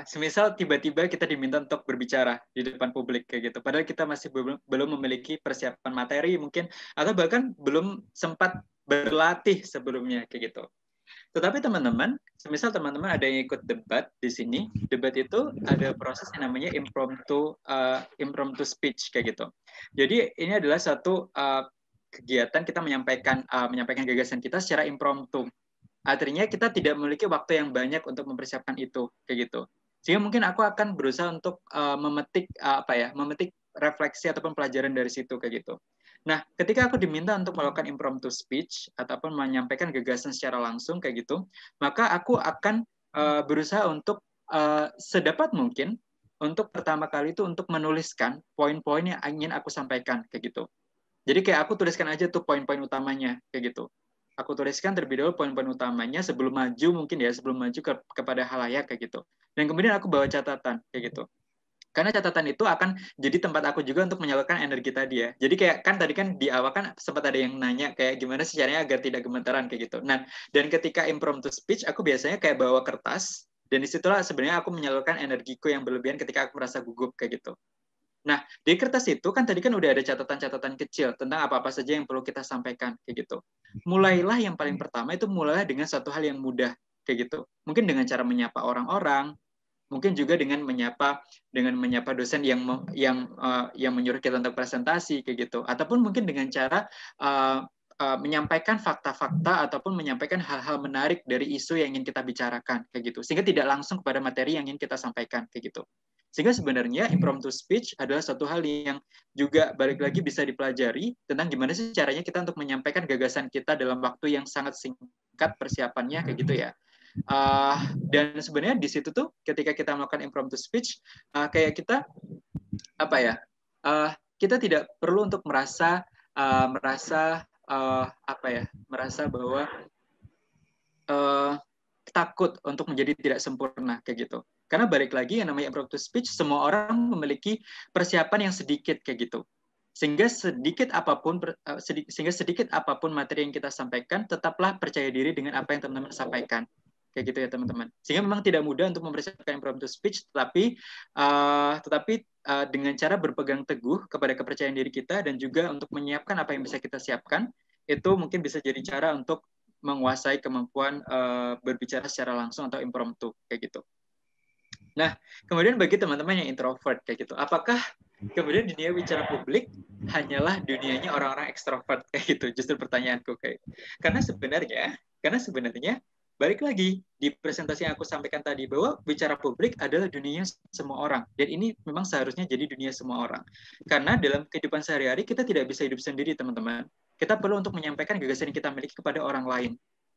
Semisal tiba-tiba kita diminta untuk berbicara di depan publik kayak gitu, padahal kita masih belum memiliki persiapan materi mungkin, atau bahkan belum sempat berlatih sebelumnya kayak gitu. Tetapi teman-teman, semisal teman-teman ada yang ikut debat di sini, debat itu ada proses yang namanya impromptu speech kayak gitu. Jadi ini adalah satu kegiatan kita menyampaikan gagasan kita secara impromptu. Artinya kita tidak memiliki waktu yang banyak untuk mempersiapkan itu kayak gitu. Sehingga mungkin aku akan berusaha untuk memetik refleksi ataupun pelajaran dari situ kayak gitu. Nah, ketika aku diminta untuk melakukan impromptu speech ataupun menyampaikan gagasan secara langsung kayak gitu, maka aku akan berusaha untuk sedapat mungkin untuk pertama kali itu untuk menuliskan poin-poin yang ingin aku sampaikan kayak gitu. Jadi kayak aku tuliskan aja tuh poin-poin utamanya kayak gitu. Aku tuliskan terlebih dahulu poin-poin utamanya sebelum maju kepada halayak kayak gitu. Dan kemudian aku bawa catatan kayak gitu. Karena catatan itu akan jadi tempat aku juga untuk menyalurkan energi tadi ya. Jadi kayak kan tadi kan di awal kan sempat ada yang nanya kayak gimana sih caranya agar tidak gemetaran kayak gitu. Nah, dan ketika impromptu speech aku biasanya kayak bawa kertas dan disitulah sebenarnya aku menyalurkan energiku yang berlebihan ketika aku merasa gugup kayak gitu. Nah, di kertas itu kan tadi kan udah ada catatan-catatan kecil tentang apa-apa saja yang perlu kita sampaikan kayak gitu. Mulailah yang paling pertama itu mulailah dengan satu hal yang mudah kayak gitu. Mungkin dengan cara menyapa orang-orang, mungkin juga dengan menyapa dosen yang menyuruh kita untuk presentasi kayak gitu, ataupun mungkin dengan cara menyampaikan fakta-fakta ataupun menyampaikan hal-hal menarik dari isu yang ingin kita bicarakan kayak gitu, sehingga tidak langsung kepada materi yang ingin kita sampaikan kayak gitu. Sehingga sebenarnya impromptu speech adalah satu hal yang juga balik lagi bisa dipelajari tentang gimana sih caranya kita untuk menyampaikan gagasan kita dalam waktu yang sangat singkat persiapannya kayak gitu ya. Dan sebenarnya di situ tuh ketika kita melakukan impromptu speech, kayak kita kita tidak perlu untuk merasa bahwa takut untuk menjadi tidak sempurna kayak gitu. Karena balik lagi yang namanya impromptu speech, semua orang memiliki persiapan yang sedikit kayak gitu. Sehingga sedikit apapun materi yang kita sampaikan, tetaplah percaya diri dengan apa yang teman-teman sampaikan. Kayak gitu ya teman-teman. Sehingga memang tidak mudah untuk mempersiapkan impromptu speech, tetapi dengan cara berpegang teguh kepada kepercayaan diri kita dan juga untuk menyiapkan apa yang bisa kita siapkan, itu mungkin bisa jadi cara untuk menguasai kemampuan berbicara secara langsung atau impromptu kayak gitu. Nah, kemudian bagi teman-teman yang introvert kayak gitu, apakah kemudian dunia bicara publik hanyalah dunianya orang-orang ekstrovert kayak gitu? Justru pertanyaanku kayak. Karena sebenarnya balik lagi di presentasi yang aku sampaikan tadi bahwa bicara publik adalah dunia semua orang, dan ini memang seharusnya jadi dunia semua orang. Karena dalam kehidupan sehari-hari kita tidak bisa hidup sendiri, teman-teman. Kita perlu untuk menyampaikan gagasan yang kita miliki kepada orang lain,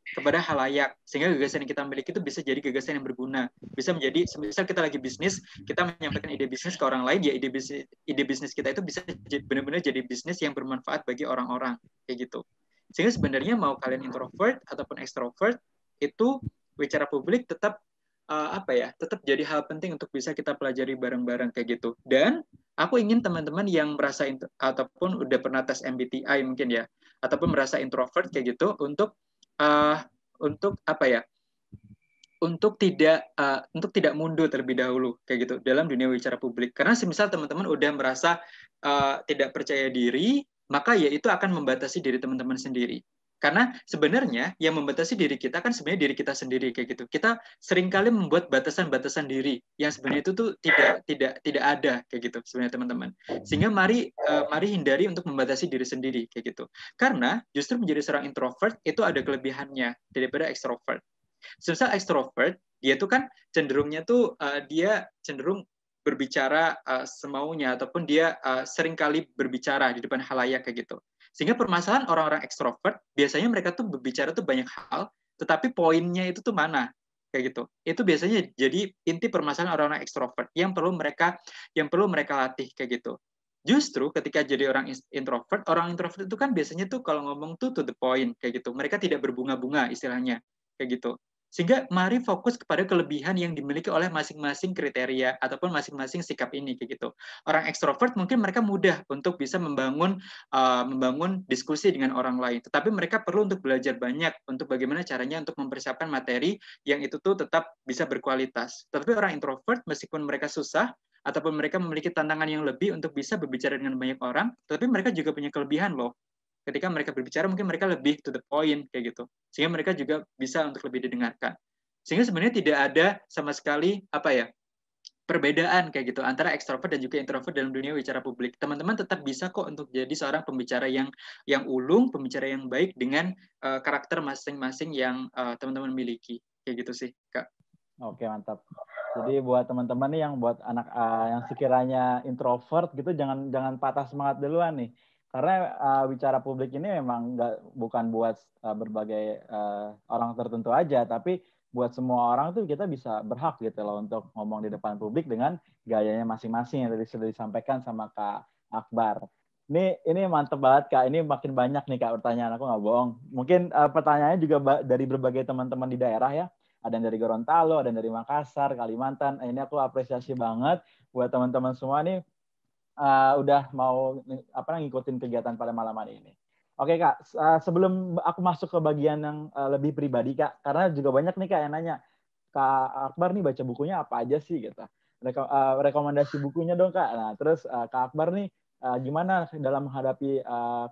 kepada halayak, sehingga gagasan yang kita miliki itu bisa jadi gagasan yang berguna. Bisa menjadi, misal kita lagi bisnis, kita menyampaikan ide bisnis ke orang lain, ya ide bisnis kita itu bisa benar-benar jadi bisnis yang bermanfaat bagi orang-orang kayak gitu. Sehingga sebenarnya mau kalian introvert ataupun extrovert, itu bicara publik tetap tetap jadi hal penting untuk bisa kita pelajari bareng-bareng kayak gitu. Dan aku ingin teman-teman yang merasa ataupun udah pernah tes MBTI mungkin ya, ataupun merasa introvert kayak gitu, untuk untuk tidak mundur terlebih dahulu kayak gitu dalam dunia bicara publik. Karena semisal teman-teman udah merasa tidak percaya diri, maka ya itu akan membatasi diri teman-teman sendiri. Karena sebenarnya yang membatasi diri kita kan sebenarnya diri kita sendiri kayak gitu. Kita seringkali membuat batasan-batasan diri yang sebenarnya itu tuh tidak ada kayak gitu sebenarnya teman-teman. Sehingga mari hindari untuk membatasi diri sendiri kayak gitu. Karena justru menjadi seorang introvert itu ada kelebihannya daripada extrovert. Semisal extrovert, dia tuh kan cenderungnya tuh dia cenderung berbicara semaunya ataupun dia seringkali berbicara di depan khalayak kayak gitu. Sehingga permasalahan orang-orang ekstrovert biasanya mereka tuh berbicara tuh banyak hal, tetapi poinnya itu tuh mana kayak gitu. Itu biasanya jadi inti permasalahan orang-orang ekstrovert yang perlu mereka latih kayak gitu. Justru ketika jadi orang introvert itu kan biasanya tuh kalau ngomong tuh to the point kayak gitu. Mereka tidak berbunga-bunga istilahnya kayak gitu. Sehingga mari fokus kepada kelebihan yang dimiliki oleh masing-masing kriteria ataupun masing-masing sikap ini kayak gitu. Orang ekstrovert mungkin mereka mudah untuk bisa membangun diskusi dengan orang lain, tetapi mereka perlu untuk belajar banyak untuk bagaimana caranya untuk mempersiapkan materi yang itu tuh tetap bisa berkualitas. Tetapi orang introvert meskipun mereka susah ataupun mereka memiliki tantangan yang lebih untuk bisa berbicara dengan banyak orang, tetapi mereka juga punya kelebihan loh. Ketika mereka berbicara mungkin mereka lebih to the point kayak gitu, sehingga mereka juga bisa untuk lebih didengarkan. Sehingga sebenarnya tidak ada sama sekali perbedaan kayak gitu antara ekstrovert dan juga introvert dalam dunia bicara publik. Teman-teman tetap bisa kok untuk jadi seorang pembicara yang ulung, pembicara yang baik dengan karakter masing-masing yang teman-teman miliki. Kayak gitu sih, Kak. Oke, mantap. Jadi buat teman-teman nih yang buat anak yang sekiranya introvert gitu jangan patah semangat duluan nih. Karena bicara publik ini memang bukan buat berbagai orang tertentu aja, tapi buat semua orang tuh kita bisa berhak gitu loh untuk ngomong di depan publik dengan gayanya masing-masing yang tadi sudah disampaikan sama Kak Akbar. Ini mantep banget Kak. Ini makin banyak nih Kak pertanyaan, aku nggak bohong. Mungkin pertanyaannya juga dari berbagai teman-teman di daerah ya. Ada yang dari Gorontalo, ada yang dari Makassar, Kalimantan. Ini aku apresiasi banget buat teman-teman semua nih udah mau ngikutin kegiatan pada malam hari ini. Oke Kak, sebelum aku masuk ke bagian yang lebih pribadi Kak, karena juga banyak nih Kak yang nanya, Kak Akbar nih baca bukunya apa aja sih gitu. Rekomendasi bukunya dong Kak. Nah terus Kak Akbar nih gimana dalam menghadapi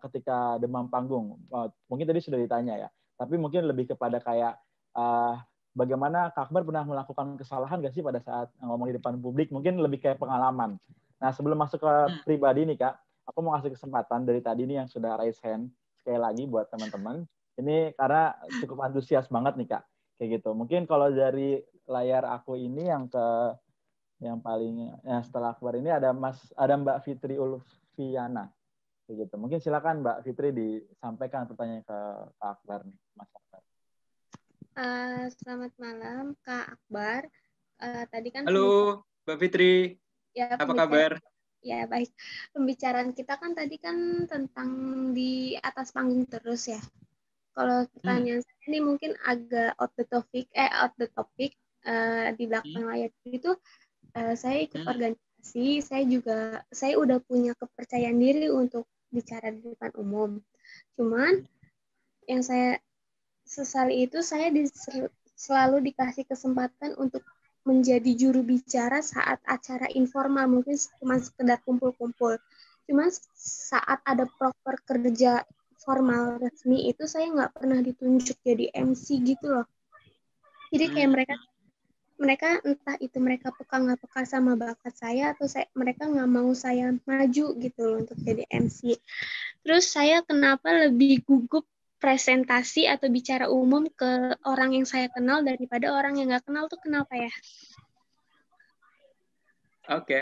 ketika demam panggung? Mungkin tadi sudah ditanya ya, tapi mungkin lebih kepada kayak bagaimana Kak Akbar pernah melakukan kesalahan gak sih pada saat ngomong di depan publik? Mungkin lebih kayak pengalaman. Nah, sebelum masuk ke pribadi nih, Kak, aku mau kasih kesempatan dari tadi nih yang sudah raise hand. Sekali lagi buat teman-teman. Ini karena cukup antusias banget nih, Kak. Kayak gitu. Mungkin kalau dari layar aku ini yang paling setelah Akbar ini ada Mbak Fitri Ulfiana. Kayak gitu. Mungkin silakan Mbak Fitri disampaikan pertanyaan ke Kak Akbar nih, Mas Akbar. Selamat malam, Kak Akbar. Tadi kan halo, Mbak Fitri. Ya, apa kabar? Ya, baik. Pembicaraan kita kan tadi kan tentang di atas panggung terus ya. Kalau pertanyaan saya ini mungkin agak out the topic di belakang layar itu saya ikut organisasi, saya udah punya kepercayaan diri untuk bicara di depan umum. Cuman yang saya sesali itu saya selalu dikasih kesempatan untuk menjadi juru bicara saat acara informal, mungkin cuma sekedar kumpul-kumpul. Cuma saat ada proper kerja formal resmi itu saya nggak pernah ditunjuk jadi MC gitu loh. Jadi kayak mereka entah itu mereka peka nggak peka sama bakat saya atau mereka nggak mau saya maju gitu loh untuk jadi MC. Terus saya kenapa lebih gugup presentasi atau bicara umum ke orang yang saya kenal daripada orang yang nggak kenal tuh kenapa ya? Oke.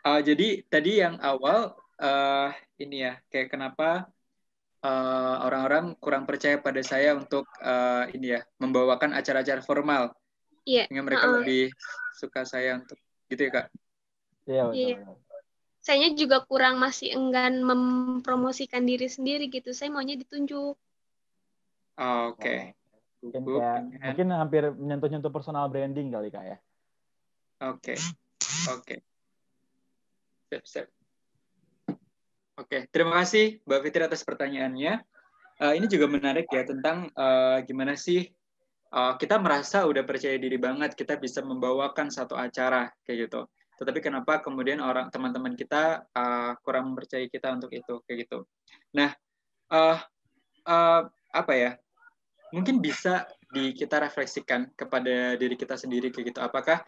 Jadi tadi yang awal ini ya, kayak kenapa orang-orang kurang percaya pada saya untuk ini ya, membawakan acara-acara formal. Iya. Sehingga mereka lebih suka saya untuk gitu ya, Kak? Iya, betul. Saya juga kurang masih enggan mempromosikan diri sendiri gitu. Saya maunya ditunjuk. Oke. Mungkin hampir menyentuh-nyentuh personal branding kali Kak ya. Oke. Siap. Oke, terima kasih Mbak Fitri atas pertanyaannya. Ini juga menarik ya tentang gimana sih kita merasa udah percaya diri banget, kita bisa membawakan satu acara kayak gitu. Tetapi kenapa kemudian teman-teman kita kurang mempercayai kita untuk itu kayak gitu. Nah, apa ya? Mungkin bisa kita refleksikan kepada diri kita sendiri kayak gitu. Apakah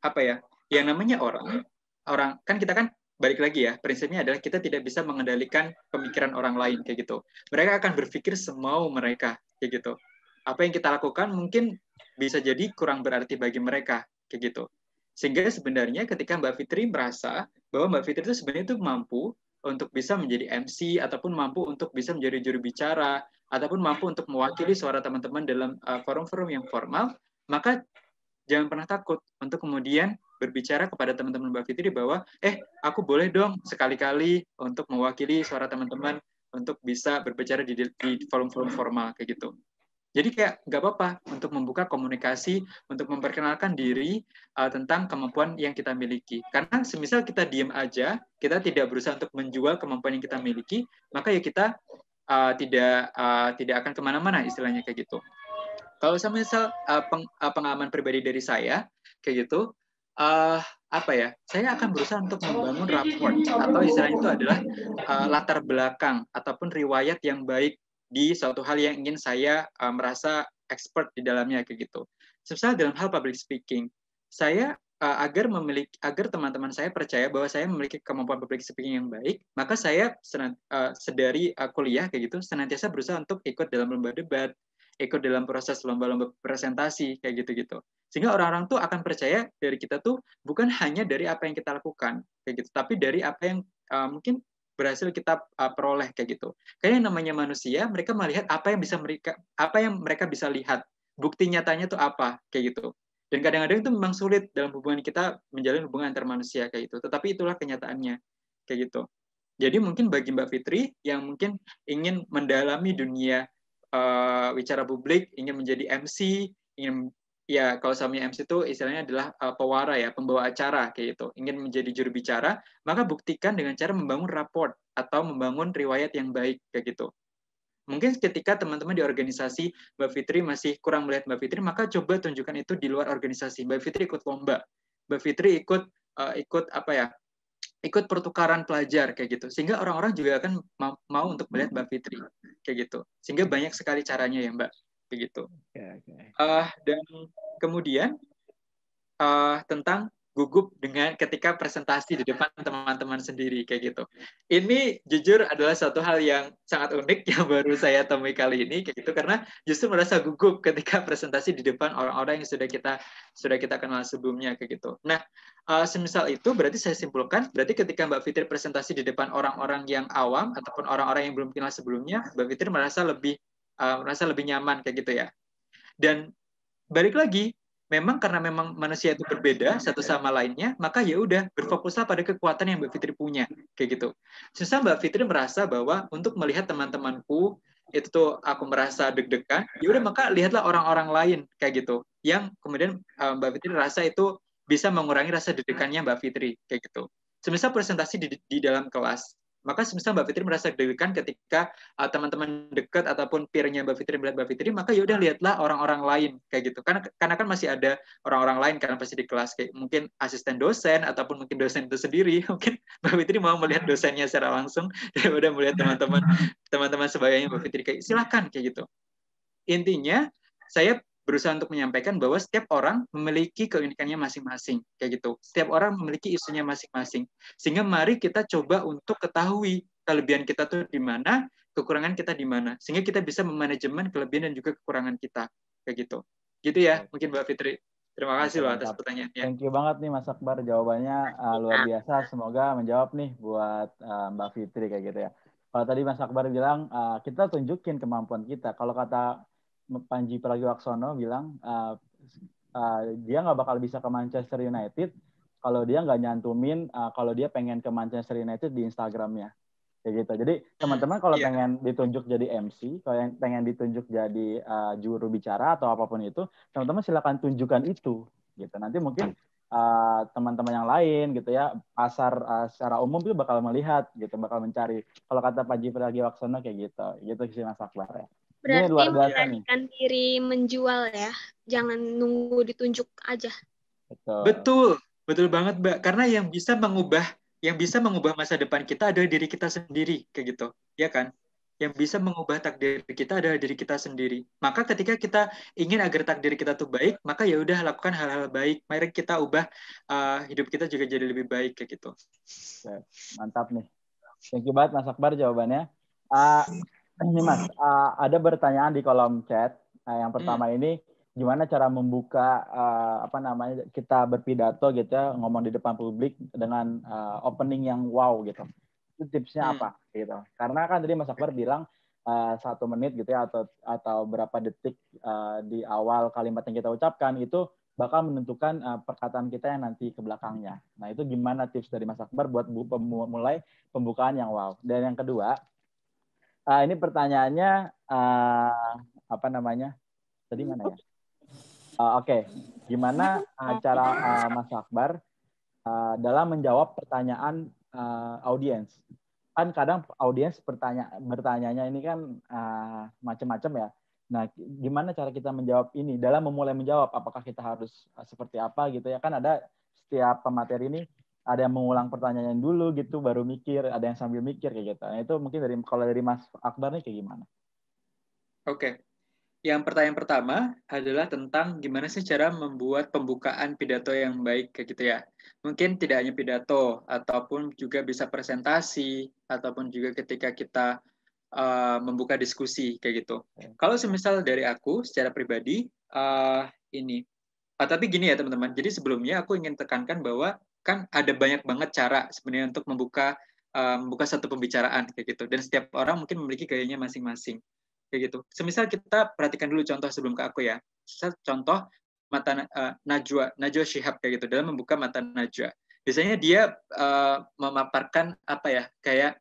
apa ya? Yang namanya orang kan kita kan balik lagi ya, prinsipnya adalah kita tidak bisa mengendalikan pemikiran orang lain kayak gitu. Mereka akan berpikir semau mereka kayak gitu. Apa yang kita lakukan mungkin bisa jadi kurang berarti bagi mereka kayak gitu. Sehingga sebenarnya ketika Mbak Fitri merasa bahwa Mbak Fitri itu sebenarnya itu mampu untuk bisa menjadi MC ataupun mampu untuk bisa menjadi juru bicara ataupun mampu untuk mewakili suara teman-teman dalam forum-forum yang formal, maka jangan pernah takut untuk kemudian berbicara kepada teman-teman Mbak Fitri bahwa aku boleh dong sekali-kali untuk mewakili suara teman-teman untuk bisa berbicara di forum-forum formal kayak gitu. Jadi kayak nggak apa-apa untuk membuka komunikasi, untuk memperkenalkan diri tentang kemampuan yang kita miliki. Karena semisal kita diem aja, kita tidak berusaha untuk menjual kemampuan yang kita miliki, maka ya kita tidak akan kemana-mana istilahnya kayak gitu. Kalau misal pengalaman pribadi dari saya kayak gitu, apa ya? Saya akan berusaha untuk membangun rapport atau istilahnya itu adalah latar belakang ataupun riwayat yang baik di suatu hal yang ingin saya merasa expert di dalamnya kayak gitu. Misal dalam hal public speaking, saya agar teman-teman saya percaya bahwa saya memiliki kemampuan public speaking yang baik, maka saya sedari kuliah kayak gitu senantiasa berusaha untuk ikut dalam lomba debat, ikut dalam proses lomba-lomba presentasi kayak gitu-gitu. Sehingga orang-orang tuh akan percaya dari kita tuh bukan hanya dari apa yang kita lakukan kayak gitu, tapi dari apa yang mungkin berhasil kita peroleh kayak gitu. Karena yang namanya manusia, mereka melihat apa yang mereka bisa lihat. Bukti nyatanya tuh apa kayak gitu. Dan kadang-kadang itu memang sulit dalam hubungan kita menjalin hubungan antar manusia kayak gitu. Tetapi itulah kenyataannya kayak gitu. Jadi mungkin bagi Mbak Fitri yang mungkin ingin mendalami dunia bicara publik, ingin menjadi MC, ya kalau samanya MC itu istilahnya adalah pewara ya, pembawa acara kayak gitu. Ingin menjadi juru bicara, maka buktikan dengan cara membangun rapport atau membangun riwayat yang baik kayak gitu. Mungkin ketika teman-teman di organisasi Mbak Fitri masih kurang melihat Mbak Fitri, maka coba tunjukkan itu di luar organisasi. Mbak Fitri ikut lomba, Mbak Fitri ikut apa ya? Ikut pertukaran pelajar kayak gitu, sehingga orang-orang juga akan mau untuk melihat Mbak Fitri kayak gitu, sehingga banyak sekali caranya ya Mbak kayak gitu. Dan kemudian tentang gugup dengan ketika presentasi di depan teman-teman sendiri kayak gitu. Ini jujur adalah satu hal yang sangat unik yang baru saya temui kali ini kayak gitu, karena justru merasa gugup ketika presentasi di depan orang-orang yang sudah kita kenal sebelumnya kayak gitu. Nah, semisal itu berarti saya simpulkan, berarti ketika Mbak Fitri presentasi di depan orang-orang yang awam ataupun orang-orang yang belum kenal sebelumnya, Mbak Fitri merasa lebih nyaman kayak gitu ya. Dan balik lagi, karena memang manusia itu berbeda satu sama lainnya, maka ya udah berfokuslah pada kekuatan yang Mbak Fitri punya kayak gitu. Susah Mbak Fitri merasa bahwa untuk melihat teman-temanku itu tuh aku merasa deg-degan, ya udah maka lihatlah orang-orang lain kayak gitu, yang kemudian Mbak Fitri rasa itu bisa mengurangi rasa deg-degannya Mbak Fitri kayak gitu. Semisal presentasi di dalam kelas, maka semisal Mbak Fitri merasa deg-degan ketika teman-teman dekat ataupun peer-nya Mbak Fitri melihat Mbak Fitri, maka ya udah lihatlah orang-orang lain kayak gitu. Karena kan masih ada orang-orang lain karena pasti di kelas, kayak mungkin asisten dosen ataupun mungkin dosen itu sendiri. Mungkin Mbak Fitri mau melihat dosennya secara langsung daripada melihat teman-teman sebagainya Mbak Fitri, kayak silakan kayak gitu. Intinya saya berusaha untuk menyampaikan bahwa setiap orang memiliki keunikannya masing-masing kayak gitu. Setiap orang memiliki isunya masing-masing. Sehingga mari kita coba untuk ketahui kelebihan kita tuh di mana, kekurangan kita di mana. Sehingga kita bisa memanajemen kelebihan dan juga kekurangan kita kayak gitu. Gitu ya, mungkin Mbak Fitri. Terima kasih loh atas pertanyaannya. Thank you banget nih Mas Akbar, jawabannya luar biasa. Semoga menjawab nih buat Mbak Fitri kayak gitu ya. Kalau tadi Mas Akbar bilang kita tunjukin kemampuan kita. Kalau kata Panji Pragiwaksono bilang dia nggak bakal bisa ke Manchester United kalau dia nggak nyantumin kalau dia pengen ke Manchester United di Instagramnya kayak gitu. Jadi teman-teman kalau pengen ditunjuk jadi MC, kalau yang pengen ditunjuk jadi juru bicara atau apapun itu, teman-teman silakan tunjukkan itu gitu. Nanti mungkin teman-teman yang lain gitu ya, pasar secara umum itu bakal melihat gitu, bakal mencari. Kalau kata Panji Pragiwaksono kayak gitu sih Mas Akbar ya. Ini Berarti luar biasa nih. memberanikan diri menjual ya. Jangan nunggu ditunjuk aja. Betul. Betul, betul banget, Mbak. Karena yang bisa mengubah masa depan kita adalah diri kita sendiri, kayak gitu, ya kan? Yang bisa mengubah takdir kita adalah diri kita sendiri. Maka ketika kita ingin agar takdir kita tuh baik, maka ya udah lakukan hal-hal baik. Mari kita ubah hidup kita juga jadi lebih baik, kayak gitu. Oke, mantap nih. Thank you banget Mas Akbar jawabannya. Ini Mas, ada pertanyaan di kolom chat. Yang pertama ini, gimana cara membuka kita berpidato gitu ya, ngomong di depan publik dengan opening yang wow gitu. Itu tipsnya apa gitu? Karena kan tadi Mas Akbar bilang 1 menit gitu ya atau berapa detik di awal kalimat yang kita ucapkan itu bakal menentukan perkataan kita yang nanti ke belakangnya. Nah, itu gimana tips dari Mas Akbar buat mulai pembukaan yang wow. Dan yang kedua, ini pertanyaannya tadi mana ya? Oke. Gimana cara Mas Akbar dalam menjawab pertanyaan audiens? Kan kadang audiens bertanyanya ini kan macam-macam ya. Nah, gimana cara kita menjawab ini? Dalam memulai menjawab, apakah kita harus seperti apa gitu ya? Kan ada setiap pemateri ini ada yang mengulang pertanyaan dulu gitu, baru mikir, ada yang sambil mikir kayak gitu. Nah, itu mungkin kalau dari Mas Akbar nih kayak gimana? Oke. Yang pertanyaan pertama adalah tentang gimana sih cara membuat pembukaan pidato yang baik kayak gitu ya. Mungkin tidak hanya pidato, ataupun juga bisa presentasi, ataupun juga ketika kita membuka diskusi kayak gitu. Kalau semisal dari aku secara pribadi tapi gini ya teman-teman. Jadi sebelumnya aku ingin tekankan bahwa kan ada banyak banget cara sebenarnya untuk membuka satu pembicaraan kayak gitu. Dan setiap orang mungkin memiliki gayanya masing-masing kayak gitu. Semisal kita perhatikan dulu contoh sebelum ke aku ya. Contoh Najwa Shihab kayak gitu dalam membuka mata Najwa. Biasanya dia memaparkan kayak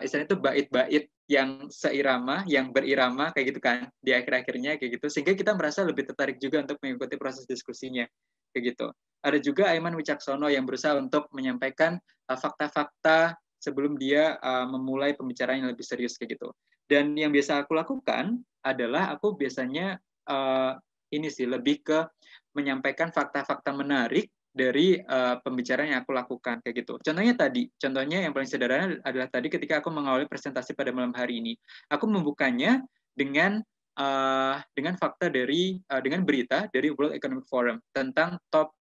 istilahnya itu bait-bait yang seirama, yang berirama kayak gitu kan di akhir-akhirnya kayak gitu, sehingga kita merasa lebih tertarik juga untuk mengikuti proses diskusinya kayak gitu. Ada juga Aiman Wicaksono yang berusaha untuk menyampaikan fakta-fakta sebelum dia memulai pembicaraan yang lebih serius kayak gitu. Dan yang biasa aku lakukan adalah aku biasanya lebih ke menyampaikan fakta-fakta menarik dari pembicaraan yang aku lakukan kayak gitu. Contohnya yang paling sederhana adalah tadi ketika aku mengawali presentasi pada malam hari ini, aku membukanya dengan fakta dengan berita dari World Economic Forum tentang top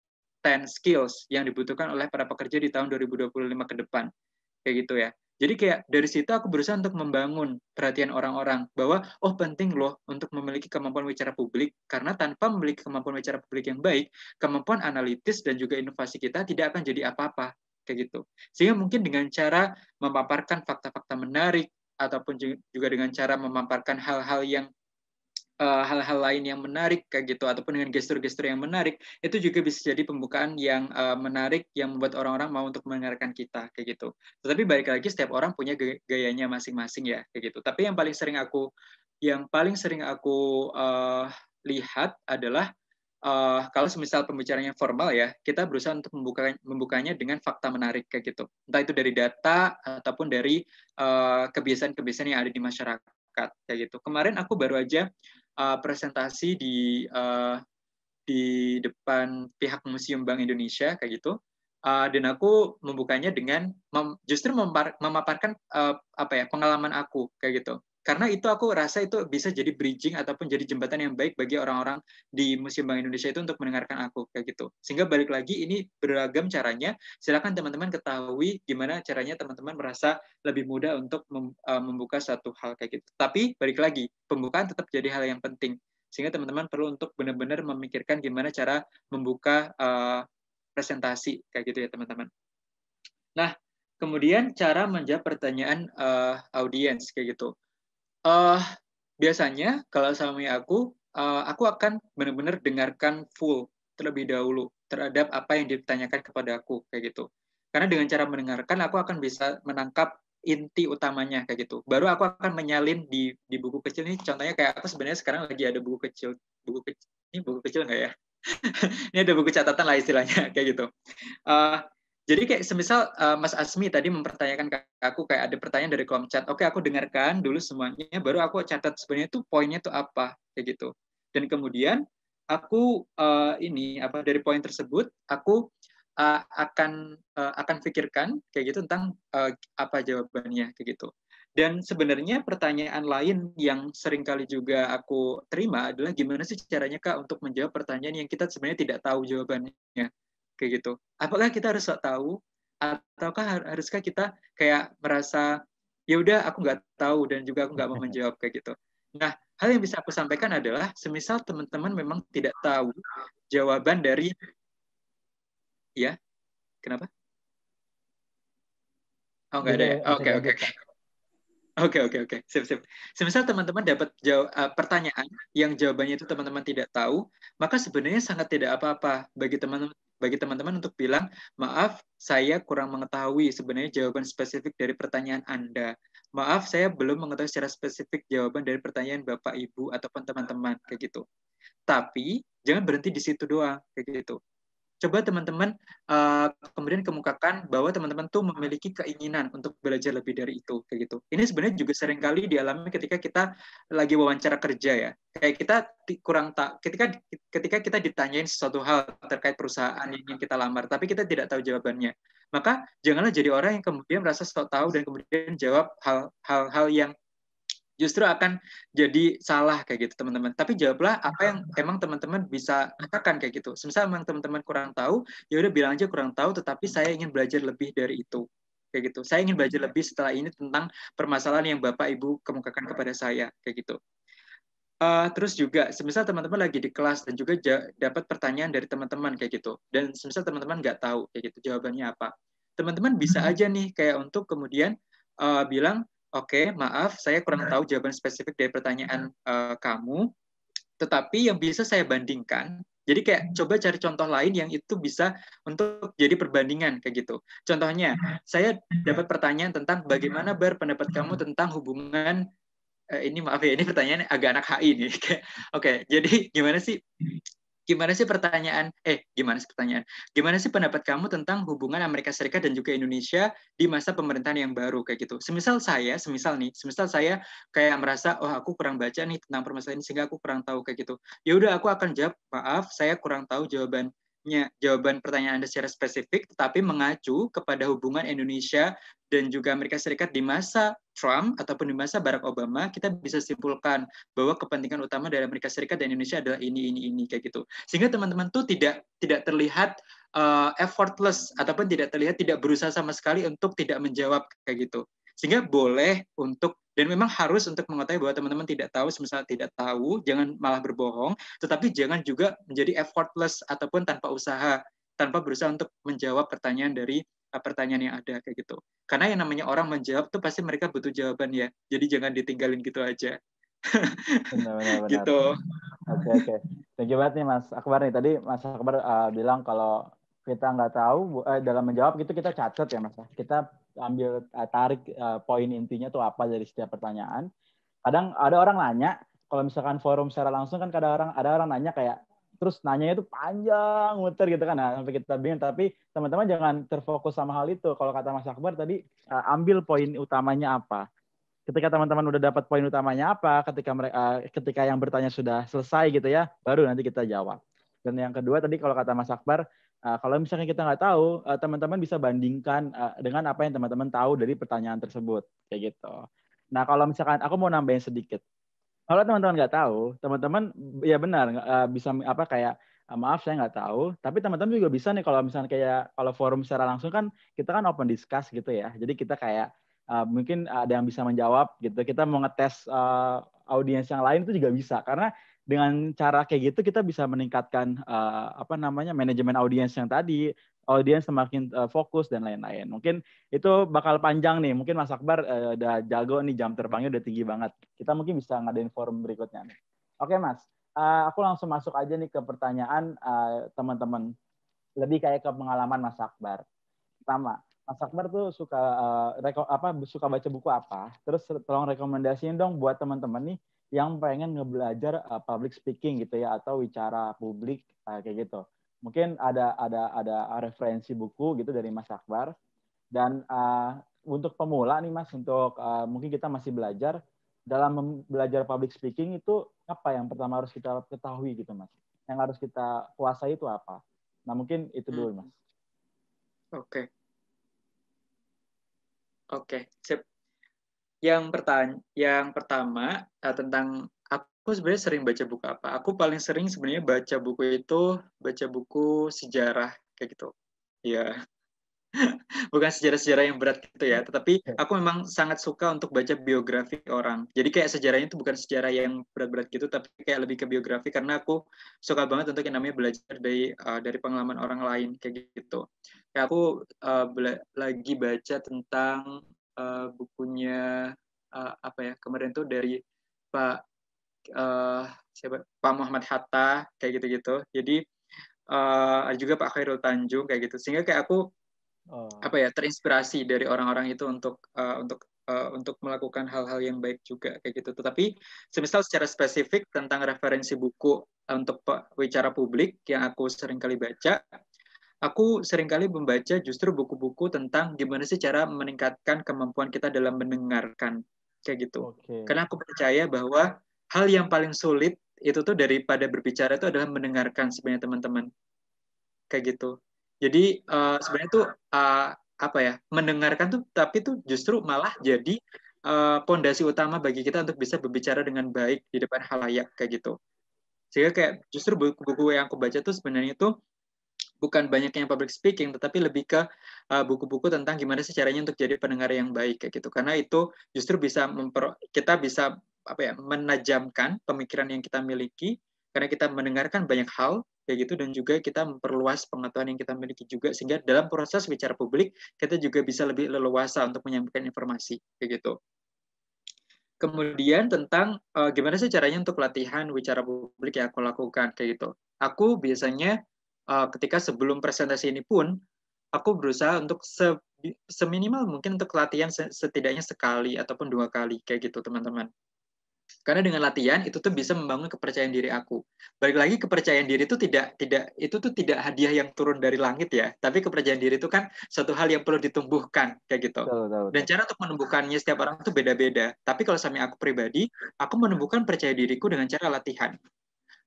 10 skills yang dibutuhkan oleh para pekerja di tahun 2025 ke depan kayak gitu ya. Jadi kayak dari situ aku berusaha untuk membangun perhatian orang-orang bahwa penting loh untuk memiliki kemampuan bicara publik, karena tanpa memiliki kemampuan bicara publik yang baik, kemampuan analitis dan juga inovasi kita tidak akan jadi apa-apa kayak gitu. Sehingga mungkin dengan cara memaparkan fakta-fakta menarik ataupun juga dengan cara memaparkan hal-hal lain yang menarik kayak gitu, ataupun dengan gestur-gestur yang menarik, itu juga bisa jadi pembukaan yang menarik yang membuat orang-orang mau untuk mendengarkan kita kayak gitu. Tetapi balik lagi setiap orang punya gayanya masing-masing ya kayak gitu. Tapi yang paling sering aku lihat adalah kalau semisal pembicaranya formal ya, kita berusaha untuk membukanya dengan fakta menarik kayak gitu. Entah itu dari data ataupun dari kebiasaan-kebiasaan yang ada di masyarakat kayak gitu. Kemarin aku baru aja presentasi di depan pihak Museum Bank Indonesia kayak gitu, dan aku membukanya dengan justru memaparkan pengalaman aku kayak gitu, karena itu aku rasa itu bisa jadi bridging ataupun jadi jembatan yang baik bagi orang-orang di Museum Bank Indonesia itu untuk mendengarkan aku kayak gitu. Sehingga balik lagi ini beragam caranya, silakan teman-teman ketahui gimana caranya teman-teman merasa lebih mudah untuk membuka satu hal kayak gitu. Tapi balik lagi, pembukaan tetap jadi hal yang penting, sehingga teman-teman perlu untuk benar-benar memikirkan gimana cara membuka presentasi kayak gitu ya teman-teman. Nah, kemudian cara menjawab pertanyaan audiens kayak gitu. Biasanya kalau sama aku akan benar-benar dengarkan full terlebih dahulu terhadap apa yang ditanyakan kepada aku kayak gitu. Karena dengan cara mendengarkan aku akan bisa menangkap inti utamanya kayak gitu. Baru aku akan menyalin di buku kecil ini. Contohnya kayak aku sebenarnya sekarang lagi ada buku kecil. Ini buku kecil nggak ya? Ini ada buku catatan lah istilahnya kayak gitu. Jadi kayak semisal Mas Asmi tadi mempertanyakan ke aku kayak ada pertanyaan dari kolom chat. Oke, aku dengarkan dulu semuanya, baru aku catat sebenarnya itu poinnya itu apa kayak gitu. Dan kemudian aku dari poin tersebut aku akan pikirkan kayak gitu tentang apa jawabannya kayak gitu. Dan sebenarnya pertanyaan lain yang sering kali juga aku terima adalah gimana sih caranya Kak untuk menjawab pertanyaan yang kita sebenarnya tidak tahu jawabannya kayak gitu. Apakah kita harus tahu ataukah haruskah kita kayak merasa ya udah aku nggak tahu dan juga aku nggak mau menjawab kayak gitu. Nah, hal yang bisa aku sampaikan adalah semisal teman-teman memang tidak tahu jawaban dari ya, kenapa? Oh, nggak ada ya? Oke. Oke. Sip. Semisal teman-teman dapat pertanyaan yang jawabannya itu teman-teman tidak tahu, maka sebenarnya sangat tidak apa-apa bagi teman-teman untuk bilang, maaf, saya kurang mengetahui sebenarnya jawaban spesifik dari pertanyaan Anda. Maaf, saya belum mengetahui secara spesifik jawaban dari pertanyaan Bapak, Ibu, ataupun teman-teman, kayak gitu. Tapi, jangan berhenti di situ doang, kayak gitu. Coba teman-teman kemudian kemukakan bahwa teman-teman tuh memiliki keinginan untuk belajar lebih dari itu kayak gitu. Ini sebenarnya juga sering kali dialami ketika kita lagi wawancara kerja ya. Kayak kita kurang ketika kita ditanyain sesuatu hal terkait perusahaan yang kita lamar, tapi kita tidak tahu jawabannya. Maka janganlah jadi orang yang kemudian merasa sok tahu dan kemudian jawab hal-hal yang justru akan jadi salah kayak gitu teman-teman. Tapi jawablah apa yang emang teman-teman bisa katakan kayak gitu. Semisal emang teman-teman kurang tahu, ya udah bilang aja kurang tahu, tetapi saya ingin belajar lebih dari itu. Kayak gitu. Saya ingin belajar lebih setelah ini tentang permasalahan yang Bapak Ibu kemukakan kepada saya kayak gitu. Terus juga, semisal teman-teman lagi di kelas dan juga dapat pertanyaan dari teman-teman kayak gitu, dan semisal teman-teman nggak tahu kayak gitu jawabannya apa, teman-teman bisa aja nih kayak untuk kemudian bilang, oke, maaf, saya kurang tahu jawaban spesifik dari pertanyaan kamu, tetapi yang bisa saya bandingkan, jadi kayak coba cari contoh lain yang itu bisa untuk jadi perbandingan kayak gitu. Contohnya, saya dapat pertanyaan tentang bagaimana pendapat kamu tentang hubungan ini maaf ya, ini pertanyaan agak anak HI nih. Oke, jadi gimana sih pertanyaan? Gimana sih pendapat kamu tentang hubungan Amerika Serikat dan juga Indonesia di masa pemerintahan yang baru kayak gitu? Semisal saya kayak merasa, oh aku kurang baca nih tentang permasalahan ini sehingga aku kurang tahu kayak gitu. Ya udah aku akan jawab, maaf, saya kurang tahu jawaban pertanyaan Anda secara spesifik, tetapi mengacu kepada hubungan Indonesia dan juga Amerika Serikat di masa Trump ataupun di masa Barack Obama, kita bisa simpulkan bahwa kepentingan utama dari Amerika Serikat dan Indonesia adalah ini kayak gitu. Sehingga teman-teman tuh tidak terlihat effortless ataupun tidak berusaha sama sekali untuk tidak menjawab kayak gitu. Sehingga boleh untuk dan memang harus untuk mengetahui bahwa teman-teman tidak tahu, semisal tidak tahu, jangan malah berbohong, tetapi jangan juga menjadi effortless ataupun tanpa berusaha untuk menjawab pertanyaan dari pertanyaan yang ada kayak gitu. Karena yang namanya orang menjawab tuh pasti mereka butuh jawaban ya. Jadi jangan ditinggalin gitu aja. Benar. Gitu. Oke. Thank you banget nih Mas Akbar nih. Tadi Mas Akbar bilang kalau kita nggak tahu dalam menjawab gitu kita catat ya Mas. Kita ambil tarik poin intinya tuh apa dari setiap pertanyaan. Kadang ada orang nanya, kalau misalkan forum secara langsung kan kadang ada orang nanya kayak terus nanyanya itu panjang muter gitu kan, nah, sampai kita bingung. Tapi teman-teman jangan terfokus sama hal itu. Kalau kata Mas Akbar tadi, ambil poin utamanya apa. Ketika teman-teman udah dapat poin utamanya apa, ketika yang bertanya sudah selesai gitu ya, baru nanti kita jawab. Dan yang kedua tadi kalau kata Mas Akbar, kalau misalnya kita nggak tahu, teman-teman bisa bandingkan dengan apa yang teman-teman tahu dari pertanyaan tersebut, kayak gitu. Nah kalau misalkan aku mau nambahin sedikit, kalau teman-teman nggak tahu, teman-teman ya benar bisa kayak maaf saya nggak tahu, tapi teman-teman juga bisa nih kalau misalnya kayak kalau forum secara langsung kan kita kan open discuss gitu ya, jadi kita kayak mungkin ada yang bisa menjawab gitu, kita mau ngetes audiens yang lain itu juga bisa, karena dengan cara kayak gitu kita bisa meningkatkan manajemen audiens yang tadi, audiens semakin fokus dan lain-lain. Mungkin itu bakal panjang nih. Mungkin Mas Akbar udah jago nih, jam terbangnya udah tinggi banget. Kita mungkin bisa ngadain forum berikutnya nih. Oke Mas, aku langsung masuk aja nih ke pertanyaan teman-teman. Lebih kayak ke pengalaman Mas Akbar. Pertama, Mas Akbar tuh suka baca buku apa? Terus tolong rekomendasiin dong buat teman-teman nih yang pengen ngebelajar public speaking gitu ya, atau bicara publik kayak gitu. mungkin ada referensi buku gitu dari Mas Akbar. Dan untuk pemula nih Mas, untuk mungkin kita masih belajar, dalam belajar public speaking itu apa yang pertama harus kita ketahui gitu Mas? Yang harus kita kuasai itu apa? Nah mungkin itu dulu Mas. Oke. Sip. Yang pertama tentang aku sebenarnya sering baca buku apa? Aku paling sering sebenarnya baca buku sejarah kayak gitu. Ya, bukan sejarah-sejarah yang berat gitu ya, tetapi aku memang sangat suka untuk baca biografi orang. Jadi kayak sejarahnya itu bukan sejarah yang berat-berat gitu, tapi kayak lebih ke biografi karena aku suka banget untuk yang namanya belajar dari pengalaman orang lain kayak gitu. Kayak aku lagi baca tentang bukunya apa ya kemarin tuh dari Pak Pak Muhammad Hatta kayak gitu-gitu. Jadi ada juga Pak Khairul Tanjung kayak gitu. Sehingga kayak aku apa ya terinspirasi dari orang-orang itu untuk melakukan hal-hal yang baik juga kayak gitu. Tetapi semisal secara spesifik tentang referensi buku untuk wicara publik yang aku sering kali baca, aku seringkali membaca justru buku-buku tentang gimana sih cara meningkatkan kemampuan kita dalam mendengarkan kayak gitu. Karena aku percaya bahwa hal yang paling sulit itu tuh daripada berbicara itu adalah mendengarkan sebenarnya teman-teman kayak gitu. Jadi sebenarnya tuh apa ya mendengarkan tuh tapi tuh justru malah jadi pondasi utama bagi kita untuk bisa berbicara dengan baik di depan khalayak kayak gitu. Sehingga kayak justru buku-buku yang aku baca tuh sebenarnya tuh bukan banyak yang public speaking, tetapi lebih ke buku-buku tentang gimana sih caranya untuk jadi pendengar yang baik kayak gitu. Karena itu justru bisa kita bisa apa ya menajamkan pemikiran yang kita miliki karena kita mendengarkan banyak hal kayak gitu dan juga kita memperluas pengetahuan yang kita miliki juga sehingga dalam proses bicara publik kita juga bisa lebih leluasa untuk menyampaikan informasi kayak gitu. Kemudian tentang gimana sih caranya untuk latihan bicara publik yang aku lakukan kayak gitu. Aku biasanya ketika sebelum presentasi ini pun aku berusaha untuk seminimal mungkin untuk latihan setidaknya sekali ataupun 2 kali kayak gitu teman-teman. Karena dengan latihan itu tuh bisa membangun kepercayaan diri aku. Balik lagi kepercayaan diri itu tidak hadiah yang turun dari langit ya, tapi kepercayaan diri itu kan suatu hal yang perlu ditumbuhkan kayak gitu. Dan cara untuk menumbuhkannya setiap orang itu beda-beda. Tapi kalau sama aku pribadi, aku menumbuhkan percaya diriku dengan cara latihan.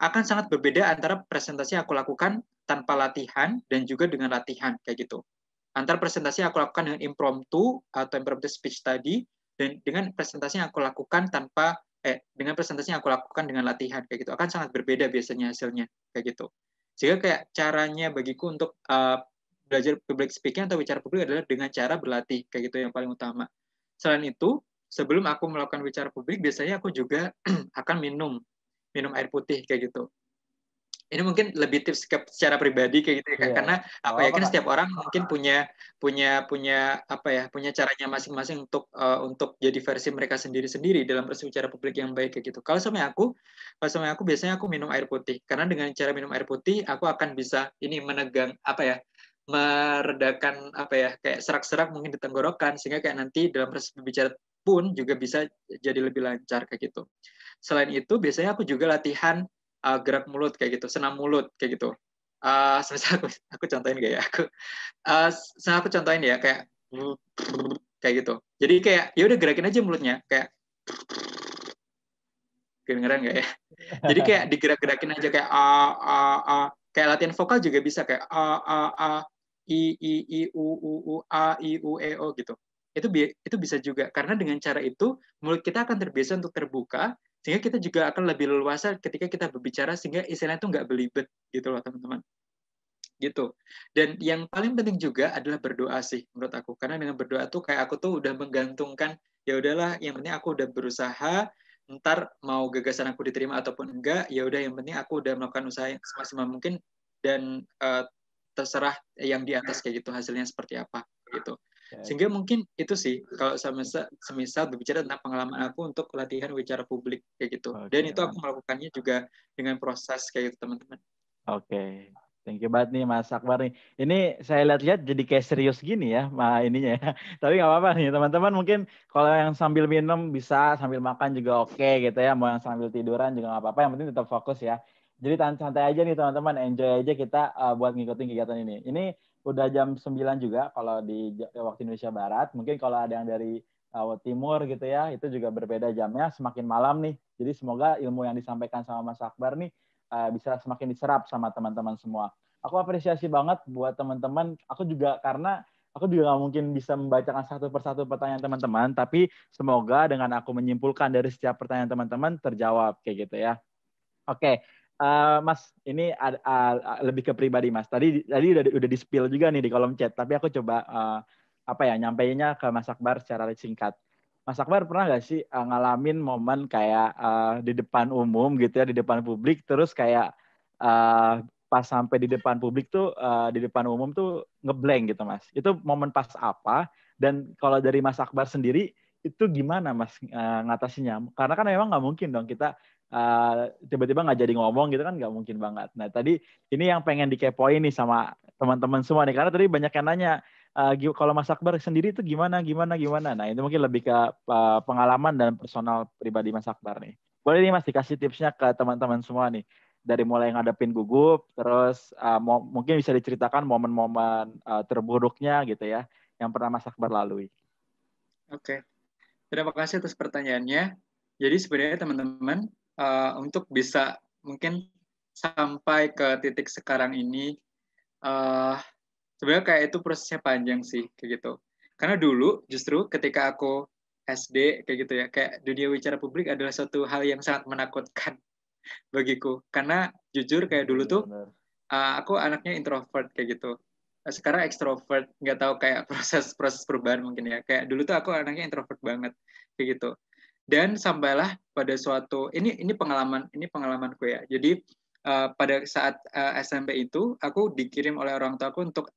Akan sangat berbeda antara presentasi yang aku lakukan tanpa latihan dan juga dengan latihan kayak gitu. Antara presentasi yang aku lakukan dengan impromptu atau impromptu speech tadi dan dengan presentasi yang aku lakukan dengan presentasi yang aku lakukan dengan latihan kayak gitu akan sangat berbeda biasanya hasilnya kayak gitu. Sehingga kayak caranya bagiku untuk belajar public speaking atau bicara publik adalah dengan cara berlatih kayak gitu yang paling utama. Selain itu, sebelum aku melakukan bicara publik biasanya aku juga akan minum air putih kayak gitu. Ini mungkin lebih tips secara pribadi kayak gitu ya, karena aku yakin setiap orang mungkin punya caranya masing-masing untuk jadi versi mereka sendiri-sendiri dalam proses bicara publik yang baik kayak gitu. Kalau sama aku biasanya aku minum air putih karena dengan cara minum air putih aku akan bisa ini meredakan kayak serak-serak mungkin di tenggorokan sehingga kayak nanti dalam proses berbicara pun juga bisa jadi lebih lancar kayak gitu. Selain itu biasanya aku juga latihan gerak mulut kayak gitu, senam mulut kayak gitu. Semisal aku contohin gak ya? Aku contohin ya kayak gitu. Jadi kayak ya udah gerakin aja mulutnya kayak kedengeran gak ya? Jadi kayak digerak-gerakin aja kayak kayak latihan vokal juga bisa kayak i u e o gitu. Itu bisa juga karena dengan cara itu mulut kita akan terbiasa untuk terbuka sehingga kita juga akan lebih leluasa ketika kita berbicara sehingga istilahnya itu nggak belibet gitu loh teman-teman gitu. Dan yang paling penting juga adalah berdoa sih menurut aku karena dengan berdoa tuh kayak aku tuh udah menggantungkan ya udahlah yang penting aku udah berusaha ntar mau gagasan aku diterima ataupun enggak ya udah yang penting aku udah melakukan usaha yang semaksimal mungkin dan terserah yang di atas kayak gitu hasilnya seperti apa gitu. Sehingga mungkin itu sih kalau semisal berbicara tentang pengalaman aku untuk latihan bicara publik kayak gitu. Dan itu aku melakukannya juga dengan proses kayak gitu teman-teman. Oke. Thank you banget nih Mas Akbar nih. Ini saya lihat-lihat jadi kayak serius gini ya ininya ya. Tapi nggak apa-apa nih teman-teman mungkin kalau yang sambil minum bisa sambil makan juga oke gitu ya. Mau yang sambil tiduran juga nggak apa-apa. Yang penting tetap fokus ya. Jadi santai aja nih teman-teman, enjoy aja kita buat ngikutin kegiatan ini. Ini udah jam 9 juga kalau di waktu Indonesia Barat. Mungkin kalau ada yang dari timur gitu ya, itu juga berbeda jamnya, semakin malam nih. Jadi semoga ilmu yang disampaikan sama Mas Akbar nih bisa semakin diserap sama teman-teman semua. Aku apresiasi banget buat teman-teman. Aku juga karena aku juga nggak mungkin bisa membacakan satu persatu pertanyaan teman-teman, tapi semoga dengan aku menyimpulkan dari setiap pertanyaan teman-teman terjawab kayak gitu ya. Oke, Mas, ini lebih ke pribadi Mas. Tadi udah di-spill juga nih di kolom chat, tapi aku coba nyampainya ke Mas Akbar secara singkat. Mas Akbar pernah nggak sih ngalamin momen kayak di depan umum gitu ya, di depan publik, terus kayak pas sampai di depan publik tuh, di depan umum tuh ngeblank gitu Mas. Itu momen pas apa? Dan kalau dari Mas Akbar sendiri, itu gimana Mas ngatasinnya? Karena kan memang nggak mungkin dong kita tiba-tiba nggak jadi ngomong gitu kan nggak mungkin banget. Nah tadi ini yang pengen dikepoin nih sama teman-teman semua nih karena tadi banyak yang nanya kalau Mas Akbar sendiri itu gimana. Nah itu mungkin lebih ke pengalaman dan personal pribadi Mas Akbar nih. Boleh nih Mas dikasih tipsnya ke teman-teman semua nih dari mulai ngadepin gugup, terus mungkin bisa diceritakan momen-momen terburuknya gitu ya yang pernah Mas Akbar lalui. Oke, terima kasih atas pertanyaannya. Jadi sebenarnya teman-teman untuk bisa mungkin sampai ke titik sekarang ini sebenarnya kayak itu prosesnya panjang sih kayak gitu. Karena dulu justru ketika aku SD kayak gitu ya, kayak dunia bicara publik adalah suatu hal yang sangat menakutkan bagiku. Karena jujur kayak dulu tuh aku anaknya introvert kayak gitu. Sekarang ekstrovert, nggak tahu kayak proses perubahan mungkin ya. Kayak dulu tuh aku anaknya introvert banget kayak gitu. Dan sampailah pada suatu ini pengalamanku ya. Jadi pada saat SMP itu aku dikirim oleh orang tuaku untuk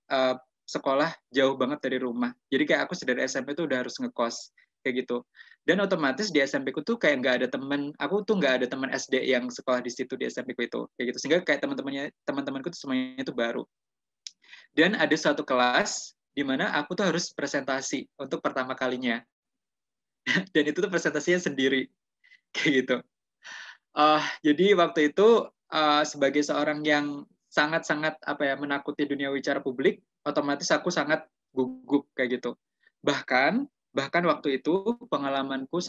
sekolah jauh banget dari rumah. Jadi kayak aku dari SMP itu udah harus ngekos kayak gitu. Dan otomatis di SMP ku tuh kayak nggak ada teman, aku tuh nggak ada teman SD yang sekolah di situ di SMP ku itu kayak gitu. Sehingga kayak teman-temanku tuh semuanya itu baru. Dan ada satu kelas di mana aku tuh harus presentasi untuk pertama kalinya. Dan itu tuh presentasinya sendiri kayak gitu. Jadi waktu itu sebagai seorang yang sangat-sangat menakuti dunia wicara publik, otomatis aku sangat gugup kayak gitu. Bahkan waktu itu pengalamanku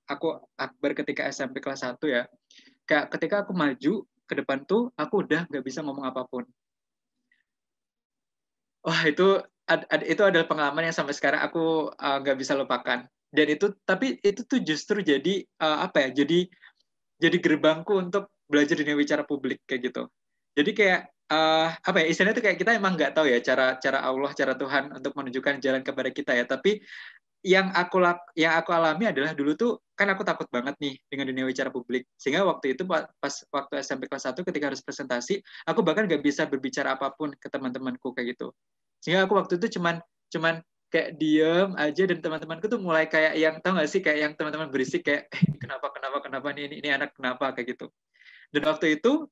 aku Akbar ketika SMP kelas 1 ya, kayak ketika aku maju ke depan tuh aku udah nggak bisa ngomong apapun. Wah itu adalah pengalaman yang sampai sekarang aku nggak bisa lupakan. Dan tapi itu tuh justru jadi jadi gerbangku untuk belajar dunia bicara publik kayak gitu. Jadi kayak istilahnya tuh kayak kita emang nggak tahu ya cara Allah, cara Tuhan untuk menunjukkan jalan kepada kita ya. Tapi yang aku alami adalah dulu tuh kan aku takut banget nih dengan dunia bicara publik. Sehingga waktu itu pas waktu SMP kelas 1 ketika harus presentasi, aku bahkan nggak bisa berbicara apapun ke teman-temanku kayak gitu. Sehingga aku waktu itu cuman kayak diem aja dan teman-temanku tuh mulai kayak yang tahu nggak sih kayak yang teman-teman berisik kayak kenapa nih ini anak kenapa kayak gitu. Dan waktu itu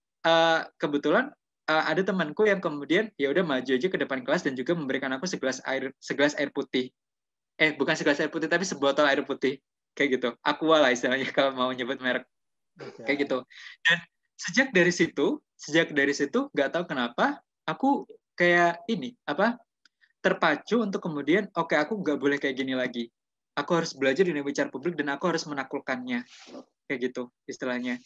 kebetulan ada temanku yang kemudian ya udah maju aja ke depan kelas dan juga memberikan aku segelas air putih. Bukan segelas air putih tapi sebotol air putih kayak gitu. Aqua lah istilahnya kalau mau nyebut merek kayak gitu. Dan sejak dari situ nggak tahu kenapa aku kayak terpacu untuk kemudian aku nggak boleh kayak gini lagi. Aku harus belajar di bicara publik dan aku harus menaklukkannya kayak gitu istilahnya.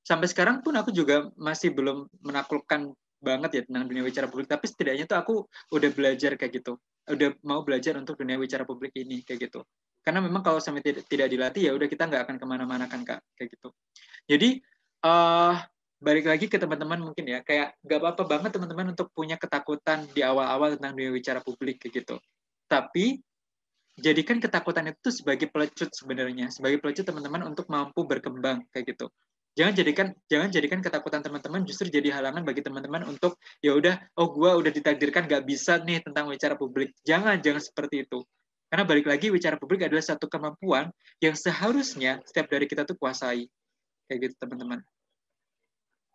Sampai sekarang pun aku juga masih belum menaklukkan banget ya tentang dunia bicara publik, tapi setidaknya tuh aku udah belajar kayak gitu, udah mau belajar untuk dunia bicara publik ini kayak gitu. Karena memang kalau sampai tidak dilatih ya udah kita nggak akan kemana-mana kan Kak kayak gitu. Jadi balik lagi ke teman-teman mungkin ya, kayak nggak apa-apa banget teman-teman untuk punya ketakutan di awal-awal tentang dunia bicara publik kayak gitu. Tapi jadikan ketakutan itu sebagai pelecut sebenarnya, sebagai pelecut teman-teman untuk mampu berkembang kayak gitu. Jangan jadikan ketakutan teman-teman justru jadi halangan bagi teman-teman untuk ya udah gue udah ditakdirkan nggak bisa nih tentang bicara publik. Jangan seperti itu. Karena balik lagi bicara publik adalah satu kemampuan yang seharusnya setiap dari kita tuh kuasai. Kayak gitu teman-teman.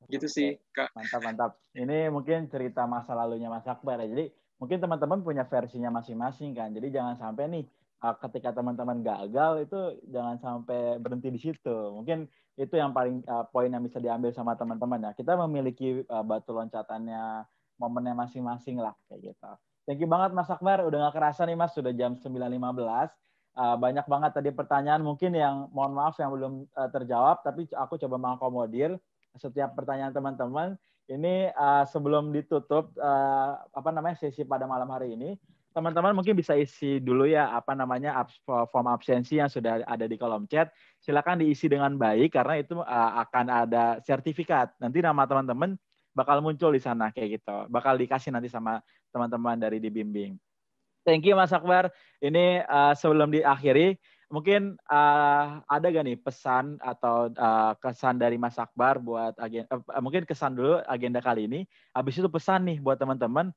Gitu sih Kak. Mantap. Ini mungkin cerita masa lalunya Mas Akbar ya. Jadi mungkin teman-teman punya versinya masing-masing kan. Jadi jangan sampai nih ketika teman-teman gagal itu jangan sampai berhenti di situ. Mungkin itu yang paling poin yang bisa diambil sama teman-teman ya. Kita memiliki batu loncatannya, momennya masing-masing lah kayak gitu. Thank you banget Mas Akbar, udah gak kerasa nih Mas, sudah jam 9.15. Banyak banget tadi pertanyaan mungkin yang mohon maaf yang belum terjawab, tapi aku coba mengakomodir setiap pertanyaan teman-teman. Ini sebelum ditutup sesi pada malam hari ini, teman-teman mungkin bisa isi dulu ya form absensi yang sudah ada di kolom chat. Silakan diisi dengan baik karena itu akan ada sertifikat. Nanti nama teman-teman bakal muncul di sana kayak gitu. Bakal dikasih nanti sama teman-teman dari dibimbing. Thank you Mas Akbar. Ini sebelum diakhiri, mungkin ada gak nih pesan atau kesan dari Mas Akbar buat mungkin kesan dulu agenda kali ini. Habis itu pesan nih buat teman-teman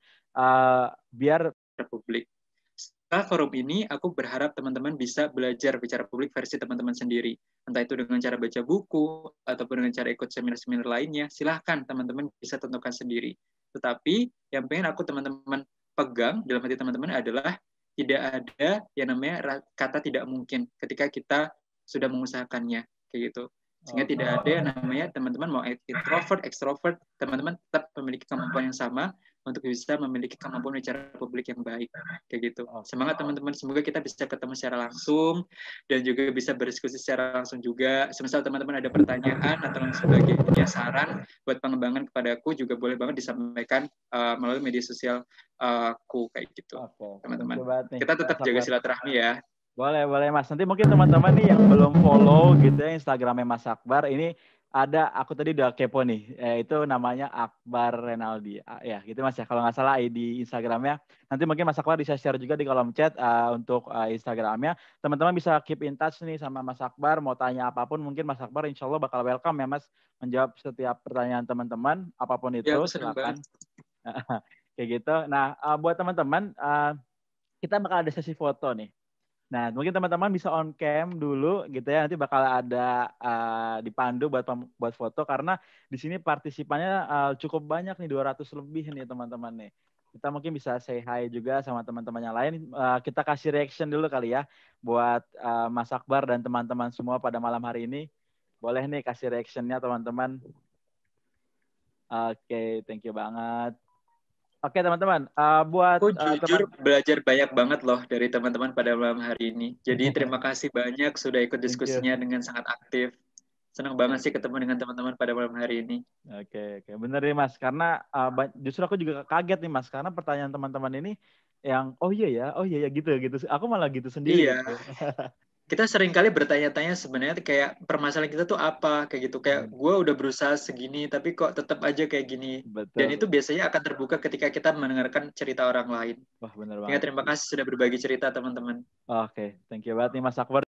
biar publik. Setelah forum ini, aku berharap teman-teman bisa belajar bicara publik versi teman-teman sendiri. Entah itu dengan cara baca buku, ataupun dengan cara ikut seminar-seminar lainnya, silahkan teman-teman bisa tentukan sendiri. Tetapi, yang pengen aku teman-teman pegang dalam hati teman-teman adalah tidak ada yang namanya kata tidak mungkin ketika kita sudah mengusahakannya. Kayak gitu. Sehingga tidak ada yang namanya teman-teman mau introvert, extrovert, teman-teman tetap memiliki kemampuan yang sama untuk bisa memiliki kemampuan bicara publik yang baik, kayak gitu. Semangat teman-teman, semoga kita bisa ketemu secara langsung dan juga bisa berdiskusi secara langsung juga. Semisal teman-teman ada pertanyaan atau sebagainya, saran buat pengembangan kepada aku juga boleh banget disampaikan melalui media sosial aku kayak gitu. Teman-teman, kita tetap jaga silaturahmi ya. Boleh Mas. Nanti mungkin teman-teman nih yang belum follow gitu ya Instagramnya Mas Akbar, ini ada, aku tadi udah kepo nih, itu namanya Akbar Renaldi. Ya gitu Mas ya, kalau nggak salah ID Instagramnya. Nanti mungkin Mas Akbar bisa share juga di kolom chat untuk Instagramnya. Teman-teman bisa keep in touch nih sama Mas Akbar, mau tanya apapun mungkin Mas Akbar insya Allah bakal welcome ya Mas, menjawab setiap pertanyaan teman-teman, apapun itu, ya, silakan. Kayak gitu. Nah, buat teman-teman, kita bakal ada sesi foto nih. Nah, mungkin teman-teman bisa on cam dulu gitu ya. Nanti bakal ada dipandu buat foto karena di sini partisipannya cukup banyak nih, 200 lebih nih teman-teman nih. Kita mungkin bisa say hi juga sama teman-teman yang lain. Kita kasih reaction dulu kali ya buat Mas Akbar dan teman-teman semua pada malam hari ini. Boleh nih kasih reactionnya teman-teman. Oke, thank you banget. Oke teman-teman, buat aku jujur belajar banyak banget loh dari teman-teman pada malam hari ini. Jadi terima kasih banyak sudah ikut diskusinya dengan sangat aktif. Senang banget sih ketemu dengan teman-teman pada malam hari ini. Oke, bener nih Mas. Karena justru aku juga kaget nih Mas, karena pertanyaan teman-teman ini yang oh iya ya gitu. Aku malah gitu sendiri. Iya. Gitu. Kita sering kali bertanya-tanya sebenarnya kayak permasalahan kita tuh apa kayak gitu, kayak gue udah berusaha segini tapi kok tetap aja kayak gini. Betul. Dan itu biasanya akan terbuka ketika kita mendengarkan cerita orang lain. Wah benar banget. Terima kasih sudah berbagi cerita teman-teman. Oke, thank you banget nih Mas Akbar.